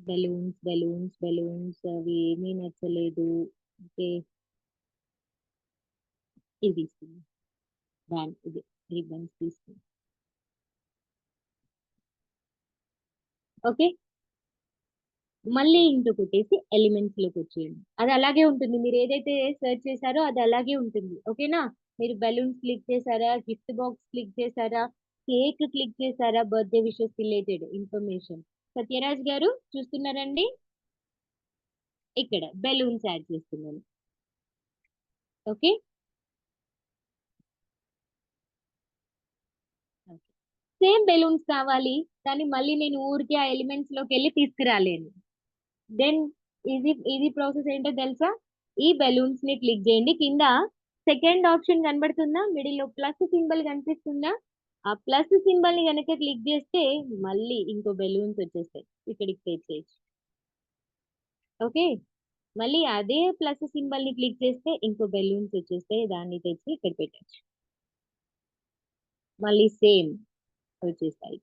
బెలూన్స్ బెలూన్స్ బెలూన్స్ అవి ఏమీ నచ్చలేదు. ఓకే, ఇది తీసుకుంది, బ్యాండ్ ఇది రిబ్బన్స్ తీసుకుంది. ఓకే, మళ్ళీ ఇంకొకటేసి ఎలిమెంట్స్ లోకి వచ్చేయండి. అది అలాగే ఉంటుంది, మీరు ఏదైతే సెర్చ్ చేశారో అది అలాగే ఉంటుంది. ఓకేనా? మీరు బెలూన్స్ క్లిక్ చేశారా, గిఫ్ట్ బాక్స్ క్లిక్ చేశారా, కేక్ క్లిక్ చేశారా, birthday wishes related information. Sathyaraj గారు చూస్తున్నారండి? ఇక్కడ బెలూన్స్ యాడ్ చేస్తున్నాను. ఓకే, సేమ్ బెలూన్స్ కావాలి, కానీ మళ్ళీ నేను ఊరికే ఆ ఎలిమెంట్స్ లోకి వెళ్ళి తీసుకురాలేను. దెన్ ఇది ప్రాసెస్ ఏంటో తెలుసా? ఈ బెలూన్స్ ని క్లిక్ చేయండి, కింద సెకండ్ ఆప్షన్ కనబడుతుందా, మిడిల్ లో ప్లస్ సింబల్ కనిపిస్తుందా? ఆ ప్లస్ సింబల్ ని కనుక క్లిక్ చేస్తే మళ్ళీ ఇంకో బెలూన్స్ వచ్చేస్తాయి, ఇక్కడికి తెచ్చేయచ్చు. ఓకే, మళ్ళీ అదే ప్లస్ సింబల్ ని క్లిక్ చేస్తే ఇంకో బెలూన్స్ వచ్చేస్తాయి, దాన్ని తెచ్చి ఇక్కడ పెట్టచ్చు. మళ్ళీ సేమ్ వచ్చేస్తాయి.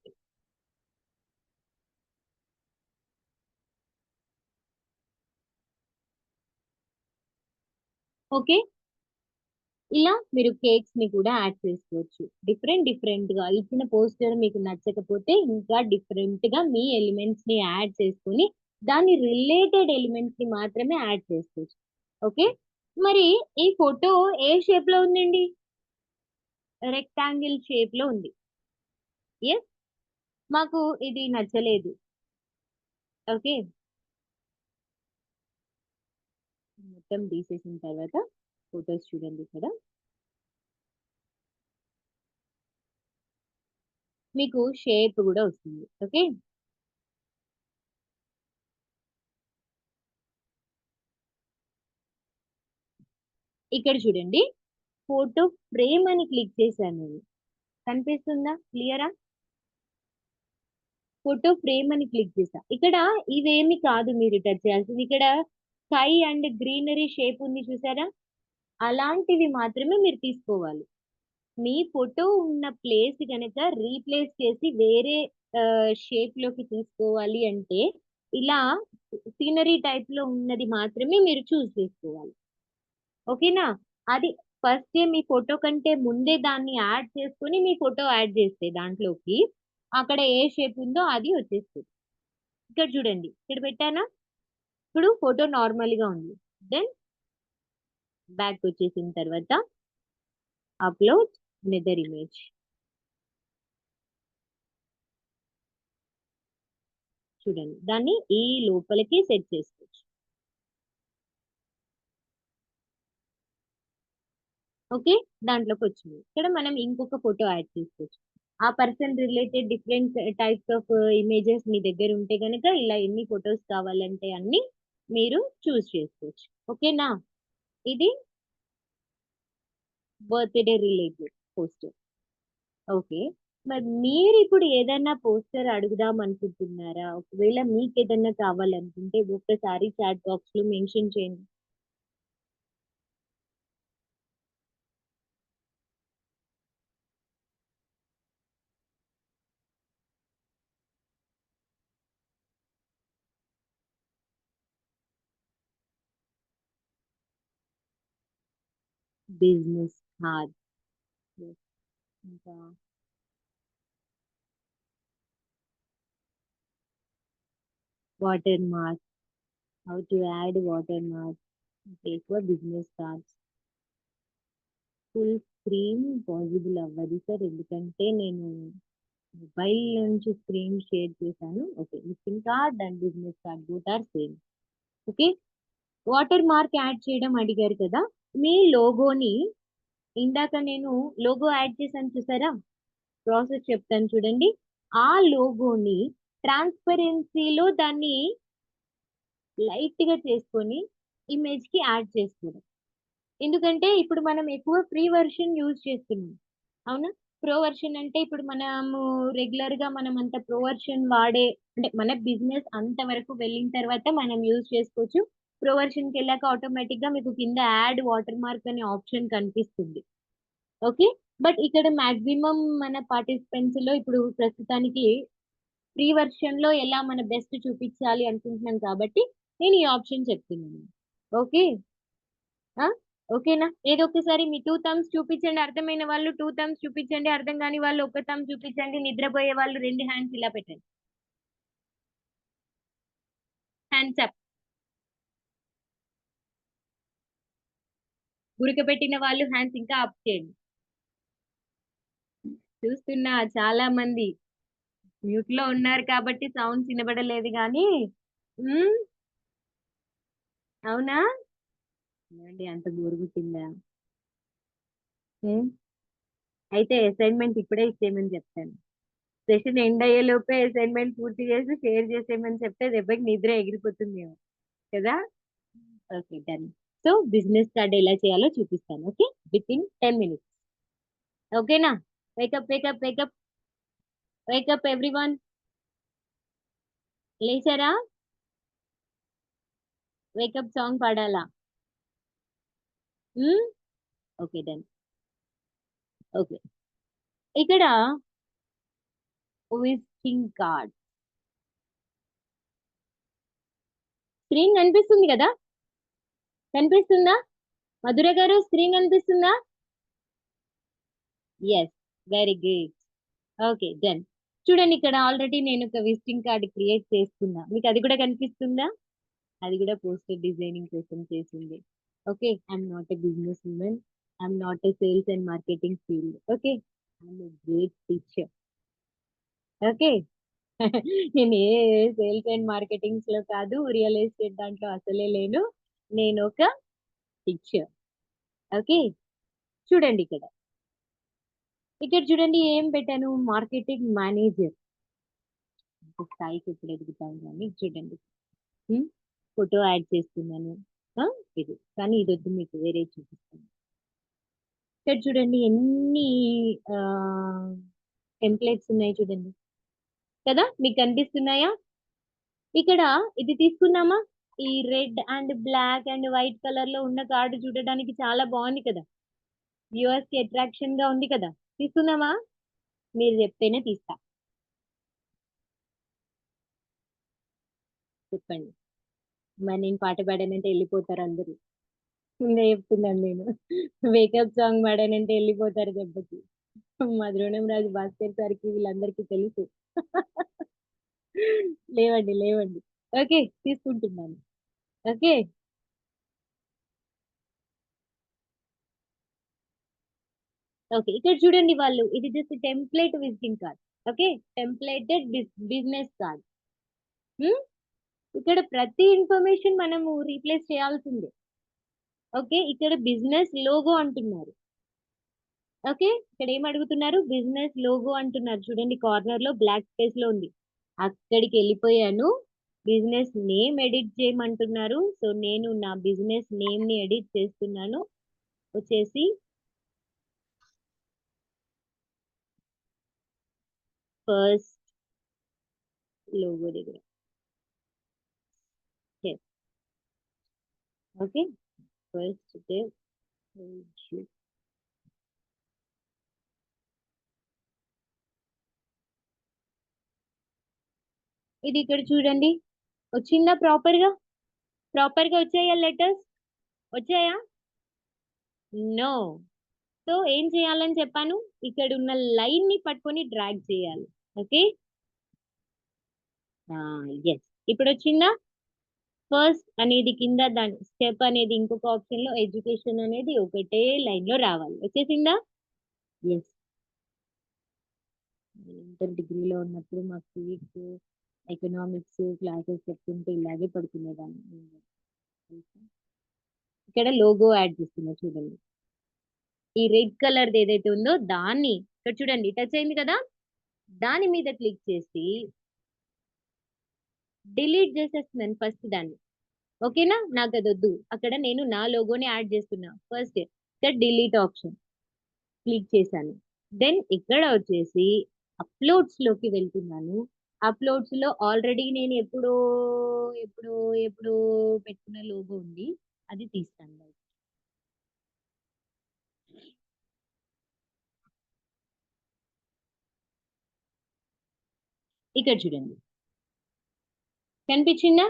ఓకే, ఇలా మీరు కేక్స్ ని కూడా యాడ్ చేసుకోవచ్చు. డిఫరెంట్ గా ఇచ్చిన పోస్టర్ మీకు నచ్చకపోతే ఇంకా డిఫరెంట్ గా మీ ఎలిమెంట్స్ ని యాడ్ చేసుకుని దాని రిలేటెడ్ ఎలిమెంట్స్ ని మాత్రమే యాడ్ చేసుకోవచ్చు. ఓకే, మరి ఈ ఫోటో ఏ షేప్ లో ఉందండి? రెక్టాంగిల్ షేప్ లో ఉంది. ఎస్, మాకు ఇది నచ్చలేదు. ఓకే, మొత్తం తీసేసిన తర్వాత ఫొటోస్ చూడండి, ఇక్కడ మీకు షేప్ కూడా వస్తుంది. ఓకే, ఇక్కడ చూడండి, ఫోటో ఫ్రేమ్ అని క్లిక్ చేశాను నేను, కనిపిస్తుందా క్లియరా? ఫోటో ఫ్రేమ్ అని క్లిక్ చేసా. ఇక్కడ ఇవేమి కాదు మీరు టచ్ చేయాల్సింది, ఇక్కడ స్కై అండ్ గ్రీనరీ షేప్ ఉంది చూసారా, అలాంటివి మాత్రమే మీరు తీసుకోవాలి. మీ ఫోటో ఉన్న ప్లేస్ కనుక రీప్లేస్ చేసి వేరే షేప్ లోకి తీసుకోవాలి అంటే ఇలా సీనరీ టైప్ లో ఉన్నది మాత్రమే మీరు చూస్ చేసుకోవాలి. ఓకేనా? అది ఫస్ట్ మీ ఫోటో కంటే ముందే దాన్ని యాడ్ చేసుకొని మీ ఫోటో యాడ్ చేస్తే దాంట్లోకి అక్కడ ఏ షేప్ ఉందో అది వచ్చేస్తుంది. ఇక్కడ చూడండి, ఇక్కడ పెట్టానా, ఇప్పుడు ఫోటో నార్మల్ గా ఉంది. దెన్ బ్యాక్ వచ్చేసిన తర్వాత అప్లోడ్ అనదర్ ఇమేజ్. చూడండి, దాన్ని ఈ లోపలికి సెట్ చేసుకోవచ్చు. ఓకే, దాంట్లోకి వచ్చింది. ఇక్కడ మనం ఇంకొక ఫోటో యాడ్ చేసుకోవచ్చు. ఆ person related different types of images మీ దగ్గర ఉంటే కనుక ఇలా ఎన్ని ఫొటోస్ కావాలంటే అన్ని మీరు చూస్ చేసుకోవచ్చు. ఓకేనా? ఇది బర్త్డే రిలేటెడ్ పోస్టర్. ఓకే, మరి మీరు ఇప్పుడు ఏదైనా పోస్టర్ అడుగుదాం అనుకుంటున్నారా? ఒకవేళ మీకు ఏదైనా కావాలనుకుంటే ఒక్కసారి చాట్ బాక్స్ లో మెన్షన్ చేయండి. బిజినెస్ కార్డ్, ఇంకా water mark, how to add water mark, ఎక్కువ business cards. Full screen possible అవ్వదు సార్, ఎందుకంటే నేను మొబైల్ నుంచి స్క్రీన్ షేర్ చేశాను. Okay, visiting card and business card both are same. Okay, water mark add చేయడం అడిగారు కదా, మీ లోగోని ఇందాక నేను లోగో యాడ్ చేశాను చూసారా, ప్రాసెస్ చెప్తాను చూడండి. ఆ లోగోని ట్రాన్స్పరెన్సీలో దాన్ని లైట్ గా చేసుకొని ఇమేజ్ కి యాడ్ చేసుకోవడం. ఎందుకంటే ఇప్పుడు మనం ఎక్కువ ఫ్రీ వర్షన్ యూజ్ చేస్తున్నాం, అవునా? ప్రో వర్షన్ అంటే ఇప్పుడు మనము రెగ్యులర్ గా మనం అంత ప్రో వర్షన్ వాడే, అంటే మన బిజినెస్ అంత వరకు వెళ్ళిన తర్వాత మనం యూజ్ చేసుకోవచ్చు. ప్రో వర్షన్ కి వెళ్ళాక ఆటోమేటిక్ గా మీకు కింద యాడ్ వాటర్ మార్క్ అనే ఆప్షన్ కనిపిస్తుంది. ఓకే, బట్ ఇక్కడ మాక్సిమం మన పార్టిసిపెంట్స్ లో ఇప్పుడు ప్రస్తుతానికి ఫ్రీ వర్షన్ లో ఎలా మన బెస్ట్ చూపించాలి అనుకుంటున్నాం కాబట్టి నేను ఈ ఆప్షన్ చెప్తున్నాను. ఓకే, ఓకేనా? ఏదో ఒకసారి మీ టూ థమ్స్ చూపించండి, అర్థమైన వాళ్ళు టూ థమ్స్ చూపించండి, అర్థం కాని వాళ్ళు ఒక థమ్ చూపించండి, నిద్రపోయే వాళ్ళు రెండు హ్యాండ్స్ ఇలా పెట్టండి. Hands up. ఉడకబెట్టిన వాళ్ళు హ్యాండ్స్ ఇంకా అప్ చేయండి. చూస్తున్నా చాలా మంది మ్యూట్ లో ఉన్నారు కాబట్టి సౌండ్స్ వినబడలేదు కానీ ఉమ్, అవునా? ఏమండి, అంత గురుగుతుందా? అయితే అసైన్మెంట్ ఇప్పుడే ఇచ్చేయమని చెప్తాను. సెషన్ ఎండ్ అయ్యే లోపే అసైన్మెంట్ పూర్తి చేసి షేర్ చేసేయమని చెప్తే దెబ్బకి నిద్ర ఎగిరిపోతుందేమో కదా. Okay, done. So business card ఎలా చేయాలో చూపిస్తాను. Okay, within 10 minutes. ఓకేనా? Wake up wake up wake up wake up everyone. లేచారా? వేకప్ సాంగ్ పాడాలా? Okay, done. ఓకే, ఇక్కడ విజిటింగ్ కార్డ్ స్క్రీన్ కనిపిస్తుంది కదా, కనిపిస్తుందా? మధుర గారు స్క్రీన్ కనిపిస్తుందా? Yes, very good. Okay, done. చూడండి, ఇక్కడ ఆల్రెడీ నేను ఒక విజిటింగ్ కార్డ్ క్రియేట్ చేసుకున్నా. మీకు అది కూడా కనిపిస్తుందా? అది కూడా పోస్టర్ డిజైనింగ్ కోసం చేసింది. Okay, I'm not a business women, I'm not a sales and marketing field. Okay, I'm a great teacher. Okay, నేను ఏ సేల్స్ అండ్ మార్కెటింగ్స్ లో కాదు, రియల్ ఎస్టేట్ దాంట్లో అసలే లేను, నేను ఒక టీచర్. ఓకే, చూడండి ఇక్కడ, ఇక్కడ చూడండి ఏం పెట్టాను, మార్కెటింగ్ మేనేజర్. స్థాయికి ఎప్పుడు ఎదుగుతాను కానీ చూడండి, ఫోటో యాడ్ చేస్తున్నాను. ఇది కానీ ఇది వద్దు, మీకు వేరే చూపిస్తాను. ఇక్కడ చూడండి ఎన్ని టెంప్లెట్స్ ఉన్నాయి చూడండి కదా, మీకు కనిపిస్తున్నాయా? ఇక్కడ ఇది తీసుకున్నామా, ఈ red and black and white colour లో ఉన్న కార్డు చూడడానికి చాలా బాగుంది కదా, వ్యూవర్స్ కి అట్రాక్షన్ గా ఉంది కదా. తీసుకున్నామా? మీరు చెప్తేనే తీస్తా, చెప్పండి. మరి నేను పాట పాడానంటే వెళ్ళిపోతారు అందరూ. ముందే చెప్తున్నాను నేను. వేకప్ సాంగ్ పాడానంటే వెళ్ళిపోతారు దెబ్బకి. మా ద్రోణం రాజు భాస్కర్ సార్కి వీళ్ళందరికీ తెలుసు. లేవండి లేవండి. ఓకే, తీసుకుంటున్నాను. ఓకే, ఓకే, ఇక్కడ చూడండి వాళ్ళు, ఇది just template visiting card. Okay, templated business card. ఇక్కడ ప్రతి ఇన్ఫర్మేషన్ మనము రీప్లేస్ చేయాల్సిందే. ఓకే, ఇక్కడ బిజినెస్ లోగో అంటున్నారు. ఓకే, ఇక్కడ ఏం అడుగుతున్నారు? బిజినెస్ లోగో అంటున్నారు. చూడండి కార్నర్ లో బ్లాక్ స్పేస్ లో ఉంది. అక్కడికి వెళ్ళిపోయాను. బిజినెస్ నేమ్ ఎడిట్ చేయమంటున్నారు. సో నేను నా బిజినెస్ నేమ్ ని ఎడిట్ చేస్తున్నాను. వచ్చేసి ఫస్ట్ లోగో దగ్గర. ఓకే, ఫస్ట్ ఇది ఇక్కడ చూడండి, వచ్చిందా? ప్రాపర్ గా వచ్చాయా లెటర్స్? వచ్చాయా? నో. సో ఏం చేయాలని చెప్పాను? ఇక్కడ ఉన్న లైన్ ని పట్టుకొని డ్రాగ్ చేయాలి. ఓకే, ఎస్, ఇప్పుడు వచ్చిందా? ఫస్ట్ అనేది కింద, దాని స్టెప్ అనేది ఇంకొక ఆప్షన్ లో, ఎడ్యుకేషన్ అనేది ఒకటే లైన్ లో రావాలి. వచ్చేసిందా? ఎస్. ఇంటర్ డిగ్రీలో ఉన్నప్పుడు మా ఫిజిక్స్ ఎకనామిక్స్ క్లాసెస్ చెప్తుంటే ఇలాగే పడుకునేదాన్ని. ఇక్కడ లోగో యాడ్ చేస్తున్నా చూడండి. ఈ రెడ్ కలర్ ఏదైతే ఉందో దాన్ని ఇక్కడ చూడండి, టచ్ అయింది కదా, దాని మీద క్లిక్ చేసి డిలీట్ చేసేస్తున్నాను ఫస్ట్ దాన్ని. ఓకేనా? నాకు అది వద్దు. అక్కడ నేను నా లోగోని యాడ్ చేస్తున్నా. ఫస్ట్ ఇక్కడ డిలీట్ ఆప్షన్ క్లిక్ చేశాను. దెన్ ఇక్కడ వచ్చేసి అప్లోడ్స్ లోకి వెళ్తున్నాను. అప్లోడ్స్ లో ఆల్రెడీ నేను ఎప్పుడో ఎప్పుడో ఎప్పుడో పెట్టుకున్న లోగో ఉంది, అది తీస్తాను. ఇక్కడ చూడండి, కనిపించిందా?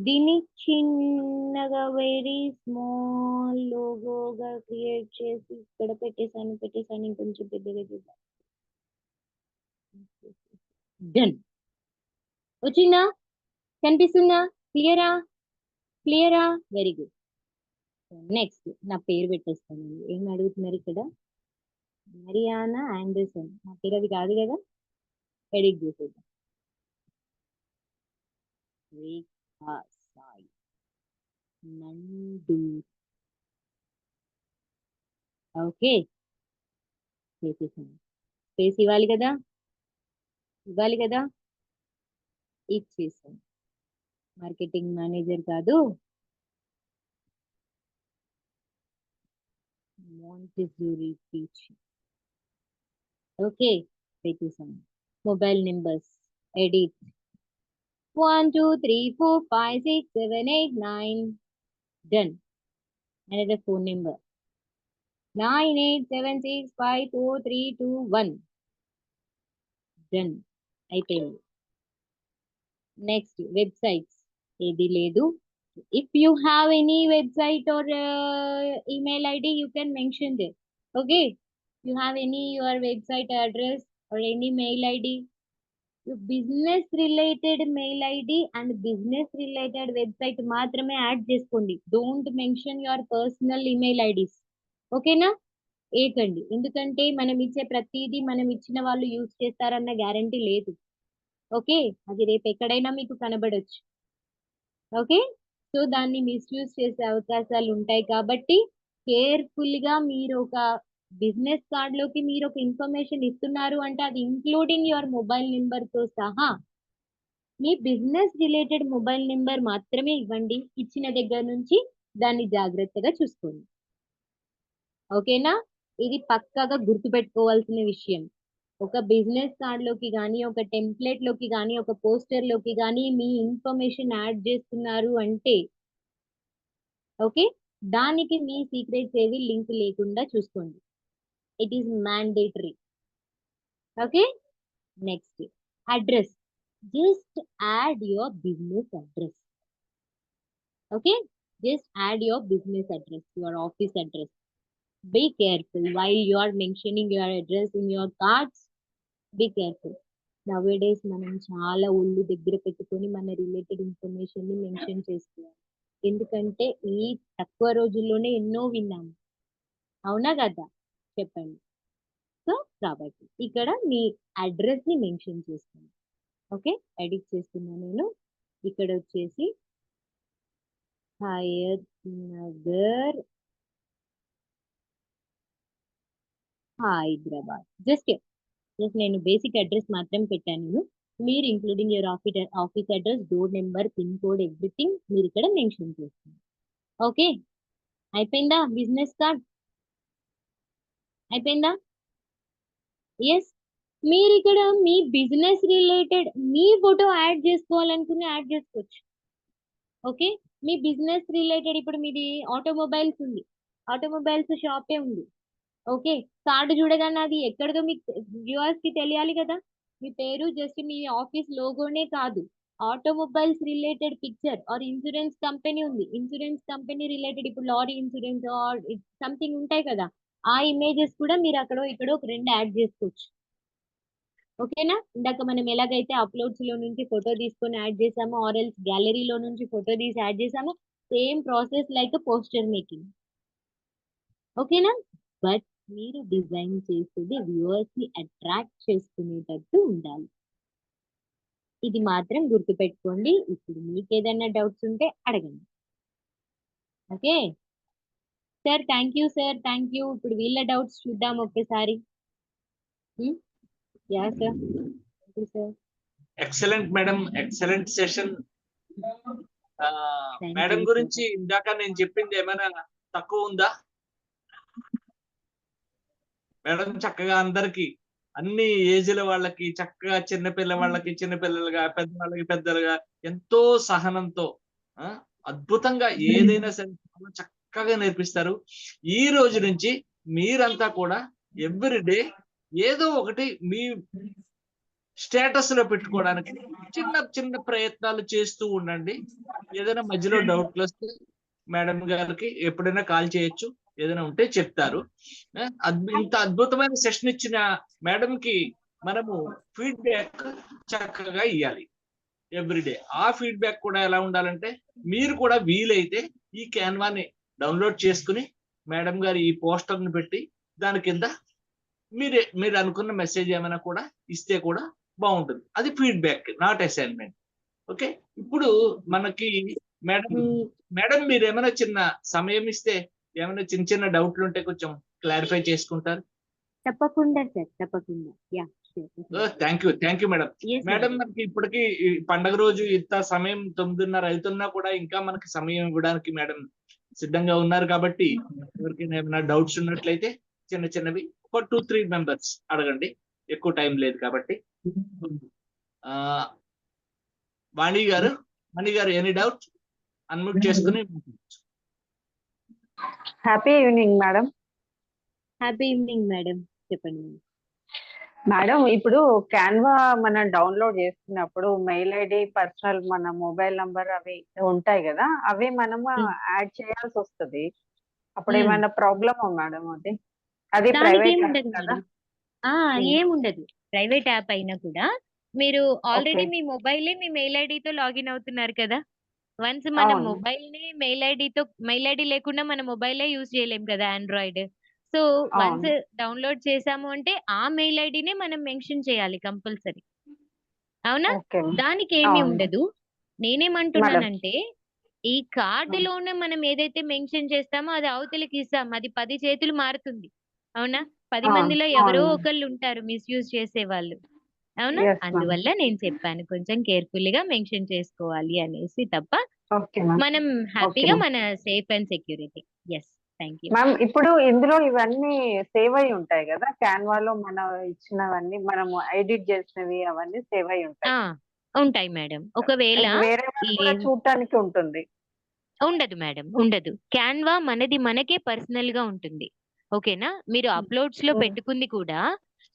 దీన్ని చిన్నగా వెరీ స్మాల్ లోగోగా క్రియేట్ చేసి ఇక్కడ పెట్టేశాను. ఇంకొంచెం పెద్దగా చేద్దాం. డన్. వచ్చిందా? కనిపిస్తుందా? క్లియరా? Very good. నెక్స్ట్ నా పేరు పెట్టేస్తాను. ఏం అడుగుతున్నారు ఇక్కడ? Mariana Anderson. నా పేరు అది కాదు కదా, ఎడిట్ చేసేద్దాం. సాయి నందూర్. ఓకే, చేసేసాను. స్పేస్ ఇవ్వాలి కదా, ఇచ్చేసాను. మార్కెటింగ్ మేనేజర్ కాదు, మాంటెసరీ టీచింగ్. ఓకే, పెట్టేసాను. Mobile numbers edit 1 2 3 4 5 6 7 8 9. Done. Another phone number 98765432 1. Done. అయిపోయింది. నెక్స్ట్ వెబ్సైట్స్ ఏది లేదు. If you have any website or email ID, you can mention there. Okay, you have any your website address or any mail ID, business related mail ID and business related website మాత్రమే యాడ్ చేసుకోండి. Don't mention your personal email IDs. ఓకేనా? ఏకండి, ఎందుకంటే మనం ఇచ్చే ప్రతిదీ మనం ఇచ్చిన వాళ్ళు యూజ్ చేస్తారన్న గ్యారంటీ లేదు. ఓకే, అది రేపు ఎక్కడైనా మీకు కనబడొచ్చు. ఓకే, సో దాన్ని మిస్యూజ్ చేసే అవకాశాలు ఉంటాయి. కాబట్టి కేర్ఫుల్ గా మీరు ఒక బిజినెస్ కార్డ్ లోకి మీరు ఒక ఇన్ఫర్మేషన్ ఇస్తున్నారు అంటే అది ఇంక్లూడింగ్ యువర్ మొబైల్ నెంబర్ తో సహా మీ బిజినెస్ రిలేటెడ్ మొబైల్ నెంబర్ మాత్రమే ఇవ్వండి. ఇచ్చిన దగ్గర నుంచి దాన్ని జాగ్రత్తగా చూసుకోండి. ఓకేనా? ఇది పక్కాగా గుర్తుపెట్టుకోవాల్సిన విషయం. ఒక బిజినెస్ కార్డ్ లోకి కానీ, ఒక టెంప్లెట్ లోకి కానీ, ఒక పోస్టర్ లోకి కానీ మీ ఇన్ఫర్మేషన్ యాడ్ చేస్తున్నారు అంటే ఓకే, దానికి మీ సీక్రెట్స్ ఏవి లింక్ లేకుండా చూసుకోండి. It is mandatory. Okay, next address. Just add your business address. Okay, just add your business address, your office address. Be careful while you are mentioning your address in your cards. Be careful. Nowadays మనం చాలా ఒళ్ళు దగ్గర పెట్టుకొని మన రిలేటెడ్ ఇన్ఫర్మేషన్ ని మెన్షన్ చేసుకోవాలి. ఎందుకంటే ఈ తక్కువ రోజుల్లోనే ఎన్నో విన్నాము. అవునా కదా? చెప్పండి. సో కాబట్టి ఇక్కడ మీ అడ్రస్ ని మెన్షన్ చేస్తాను. ఓకే, ఎడిట్ చేస్తున్నా నేను. ఇక్కడ వచ్చేసి హయత్ నగర్, హైదరాబాద్. జస్ట్ నేను బేసిక్ అడ్రస్ మాత్రం పెట్టాను. మీరు including your office address, door number, pin code, everything మీరు ఇక్కడ మెన్షన్ చేస్తారు. ఓకే, అయిపోయిందా? బిజినెస్ కార్డ్ అయిపోయిందా? ఎస్, మీరు ఇక్కడ మీ బిజినెస్ రిలేటెడ్ మీ ఫోటో యాడ్ చేసుకోవాలనుకుని యాడ్ చేసుకోవచ్చు. ఓకే, మీ బిజినెస్ రిలేటెడ్ ఇప్పుడు మీది ఆటోమొబైల్స్ ఉంది, ఆటోమొబైల్స్ షాపే ఉంది. ఓకే, కార్డు చూడగానే అది ఎక్కడదో మీకు వ్యూవర్స్ కి తెలియాలి కదా. మీ పేరు జస్ట్ మీ ఆఫీస్ లోగోనే కాదు, automobiles related picture are insurance company ఉంది, ఇన్సూరెన్స్ కంపెనీ రిలేటెడ్ ఇప్పుడు లారీ ఇన్సూరెన్స్ ఆర్ సంథింగ్ ఉంటాయి కదా, ఆ ఇమేజెస్ కూడా మీరు అక్కడో ఇక్కడో ఒక 2 యాడ్ చేసుకోవచ్చు. ఓకేనా? ఇందాక మనం ఎలాగైతే అప్లోడ్స్ లో నుంచి ఫోటో తీసుకొని యాడ్ చేసామో ఆర్ ఎల్స్ గ్యాలరీలో నుంచి ఫోటో తీసి యాడ్ చేసామో, same process like poster making. ఓకేనా? బట్ మీరు డిజైన్ చేసేది వ్యూవర్స్ ని అట్రాక్ట్ చేసుకునేటట్టు ఉండాలి. ఇది మాత్రం గుర్తుపెట్టుకోండి. ఇప్పుడు మీకు ఏదైనా డౌట్స్ ఉంటే అడగండి. Okay sir, thank you sir, thank you. ఇప్పుడు వీళ్ళ డౌట్స్ చూద్దాం ఒక్కసారి. Yeah sir, thank you sir.
Excellent madam, excellent session.
Thank
madam
you,
గురించి ఇందాక నేను చెప్పింది ఏమైనా తక్కువ ఉందా? మేడం చక్కగా అందరికి అన్ని ఏజ్ల వాళ్ళకి చక్కగా చిన్నపిల్ల వాళ్ళకి చిన్నపిల్లలుగా, పెద్దవాళ్ళకి పెద్దలుగా ఎంతో సహనంతో అద్భుతంగా ఏదైనా సరే చాలా చక్కగా నేర్పిస్తారు. ఈ రోజు నుంచి మీరంతా కూడా ఎవ్రీడే ఏదో ఒకటి మీ స్టేటస్ లో పెట్టుకోవడానికి చిన్న చిన్న ప్రయత్నాలు చేస్తూ ఉండండి. ఏదైనా మధ్యలో డౌట్లు వస్తే మేడం గారికి ఎప్పుడైనా కాల్ చేయొచ్చు, ఏదైనా ఉంటే చెప్తారు. ఇంత అద్భుతమైన సెషన్ ఇచ్చిన మేడం కి మనము ఫీడ్బ్యాక్ చక్కగా ఇవ్వాలి ఎవ్రీడే. ఆ ఫీడ్బ్యాక్ కూడా ఎలా ఉండాలంటే, మీరు కూడా వీలైతే ఈ క్యాన్వాని డౌన్లోడ్ చేసుకుని మేడం గారి ఈ పోస్టర్ ని పెట్టి దాని కింద మీరు అనుకున్న మెసేజ్ ఏమైనా కూడా ఇస్తే కూడా బాగుంటుంది. అది ఫీడ్బ్యాక్, నాట్ అసైన్మెంట్. ఓకే, ఇప్పుడు మనకి మేడం మీరు ఏమైనా చిన్న సమయం ఇస్తే ఏమైనా చిన్న చిన్న డౌట్లు ఉంటే కొంచెం క్లారిఫై చేసుకుంటారు.
తప్పకుండా సార్, తప్పకుండా. Yeah,
thank you madam. Madam మనకి ఇప్పటికి పండగ రోజు ఇంత సమయం 9:30 అవుతున్నా కూడా ఇంకా మనకి సమయం ఇవ్వడానికి మేడం సిద్ధంగా ఉన్నారు. కాబట్టి ఎవరికైనా ఏమైనా డౌట్స్ ఉన్నట్లయితే చిన్న చిన్నవి ఒక 2-3 మెంబర్స్ అడగండి, ఎక్కువ టైం లేదు కాబట్టి. వాణి గారు ఎనీ డౌట్? అన్మ్యూట్ చేసుకుని.
Happy evening madam.
Happy evening madam, చెప్పండి
మేడం. ఇప్పుడు క్యాన్వా మనం డౌన్లోడ్ చేసుకున్నప్పుడు మెయిల్ ఐడి, పర్సనల్ మన మొబైల్ నంబర్ అవి ఉంటాయి కదా, అవి మనము యాడ్ చేయాల్సి వస్తుంది. అప్పుడు ఏమైనా ప్రాబ్లమా మేడం? అది ప్రైవేట్ కదా?
ఏముండదు. ప్రైవేట్ యాప్ అయినా కూడా మీరు ఆల్రెడీ మీ మెయిల్ ఐడితో లాగిన్ అవుతున్నారు కదా. వన్స్ మన మొబైల్ ని మెయిల్ ఐడి లేకుండా మన మొబైలే యూజ్ చేయలేం కదా ఆండ్రాయిడ్. సో వన్స్ డౌన్లోడ్ చేసాము అంటే ఆ మెయిల్ ఐడినే మనం మెన్షన్ చేయాలి కంపల్సరీ. అవునా? దానికి ఏమీ ఉండదు. నేనేమంటున్నానంటే, ఈ కార్డులోనే మనం ఏదైతే మెన్షన్ చేస్తామో అది అవతలికి ఇస్తాం, అది 10 చేతులు మారుతుంది. అవునా? 10 మందిలో ఎవరో ఒకళ్ళు ఉంటారు మిస్యూజ్ చేసే వాళ్ళు. అవునా? అందువల్ల నేను చెప్పాను కొంచెం కేర్ఫుల్ గా మెన్షన్ చేసుకోవాలి అనేసి తప్ప, మనం హ్యాపీగా మన safe and security. Yes, thank you
ma'am. ఇప్పుడు ఇందులో ఇవన్నీ సేవ్ అయి ఉంటాయి కదా, క్యాన్వాలో మనం ఇచ్చినవన్నీ, మనము ఎడిట్ చేసినవి అవన్నీ సేవ్ అయి
ఉంటాయి మేడం. ఒకవేళ
చూడటానికి ఉంటుంది?
ఉండదు మేడం, ఉండదు. క్యాన్వా మనకే పర్సనల్ గా ఉంటుంది. ఓకేనా? మీరు అప్లోడ్స్ లో పెట్టుకుంది కూడా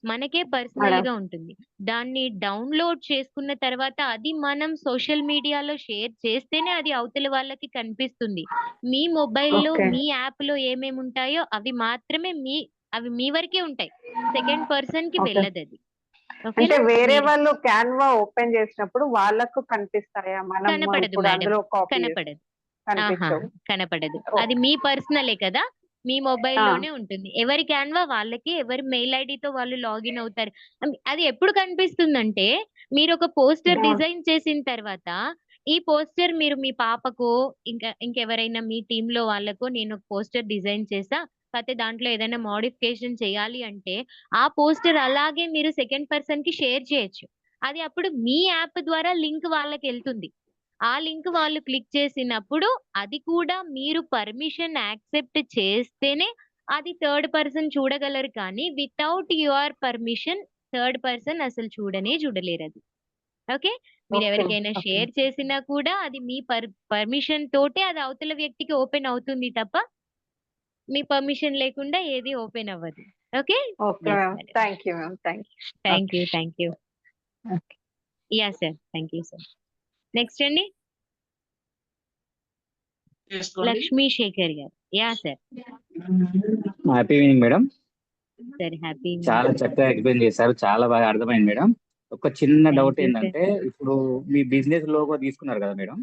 మనకే పర్సనల్ గా ఉంటుంది. దాన్ని డౌన్లోడ్ చేసుకున్న తర్వాత అది మనం సోషల్ మీడియాలో షేర్ చేస్తేనే అది అవతల వాళ్ళకి కనిపిస్తుంది. మీ మొబైల్లో
ఓకే.
మీ యాప్ లో ఏమేమి ఉంటాయో అవి మాత్రమే అవి మీ వరకే ఉంటాయి. సెకండ్ పర్సన్ కి
ఓకే.
వెళ్ళదు అది.
అంటే
ఓకేనా?
వేరే
మీరు
వాళ్ళు క్యాన్వా ఓపెన్ చేసినప్పుడు వాళ్ళకు కనిపిస్తాయా? మనం
కనపడదు
ఇప్పుడు
మేడం,
అందులో కాపీ
కనపడదు. ఆహా,
కనిపించవు.
కనపడదు.
ఓ,
అది మీ పర్సనలే కదా, మీ
ఆ,
మొబైల్లోనే ఉంటుంది. ఎవరి క్యాన్వా వాళ్ళకి, ఎవరి మెయిల్ ఐడితో వాళ్ళు లాగిన్ అవుతారు. అది ఎప్పుడు కనిపిస్తుందంటే, మీరు ఒక పోస్టర్
ఆ,
డిజైన్ చేసిన తర్వాత ఈ పోస్టర్ మీరు మీ పాపకో ఇంకెవరైనా మీ టీమ్ లో వాళ్ళకో నేను ఒక పోస్టర్ డిజైన్ చేసా, కాకపోతే దాంట్లో ఏదైనా మోడిఫికేషన్ చేయాలి అంటే ఆ పోస్టర్ అలాగే మీరు సెకండ్ పర్సన్ కి షేర్ చేయొచ్చు. అది అప్పుడు మీ యాప్ ద్వారా లింక్ వాళ్ళకి వెళ్తుంది. ఆ లింక్ వాళ్ళు క్లిక్ చేసినప్పుడు అది కూడా మీరు పర్మిషన్ యాక్సెప్ట్ చేస్తేనే అది థర్డ్ పర్సన్ చూడగలరు, కానీ without your permission third person అసలు చూడలేరు అది. ఓకే? మీరు
ఓకే.
ఎవరికైనా
ఓకే.
షేర్ చేసినా కూడా అది మీ పర్మిషన్ తోటే అది అవతల వ్యక్తికి ఓపెన్ అవుతుంది తప్ప మీ పర్మిషన్ లేకుండా ఏది ఓపెన్ అవ్వదు. Okay?
Okay
yes
ma'am.
Madam.
Thank you ma'am. Thank you.
Thank
okay.
You, thank you.
Okay.
Yeah sir, thank you sir. Next అండి,
చేసుకోండి.
లక్ష్మీ శేఖర్ గారు. Yeah sir.
Happy evening madam.
Sir happy
చాలా చక్కగా ఎక్స్ప్లెయిన్ చేశారు, చాలా బాగా అర్థమైంది మేడం. ఒక చిన్న
థ్యాంక్
డౌట్
యూ సార్.
ఏంటంటే, ఇప్పుడు మీ బిజినెస్ లోగో తీసుకున్నారు కదా మేడం,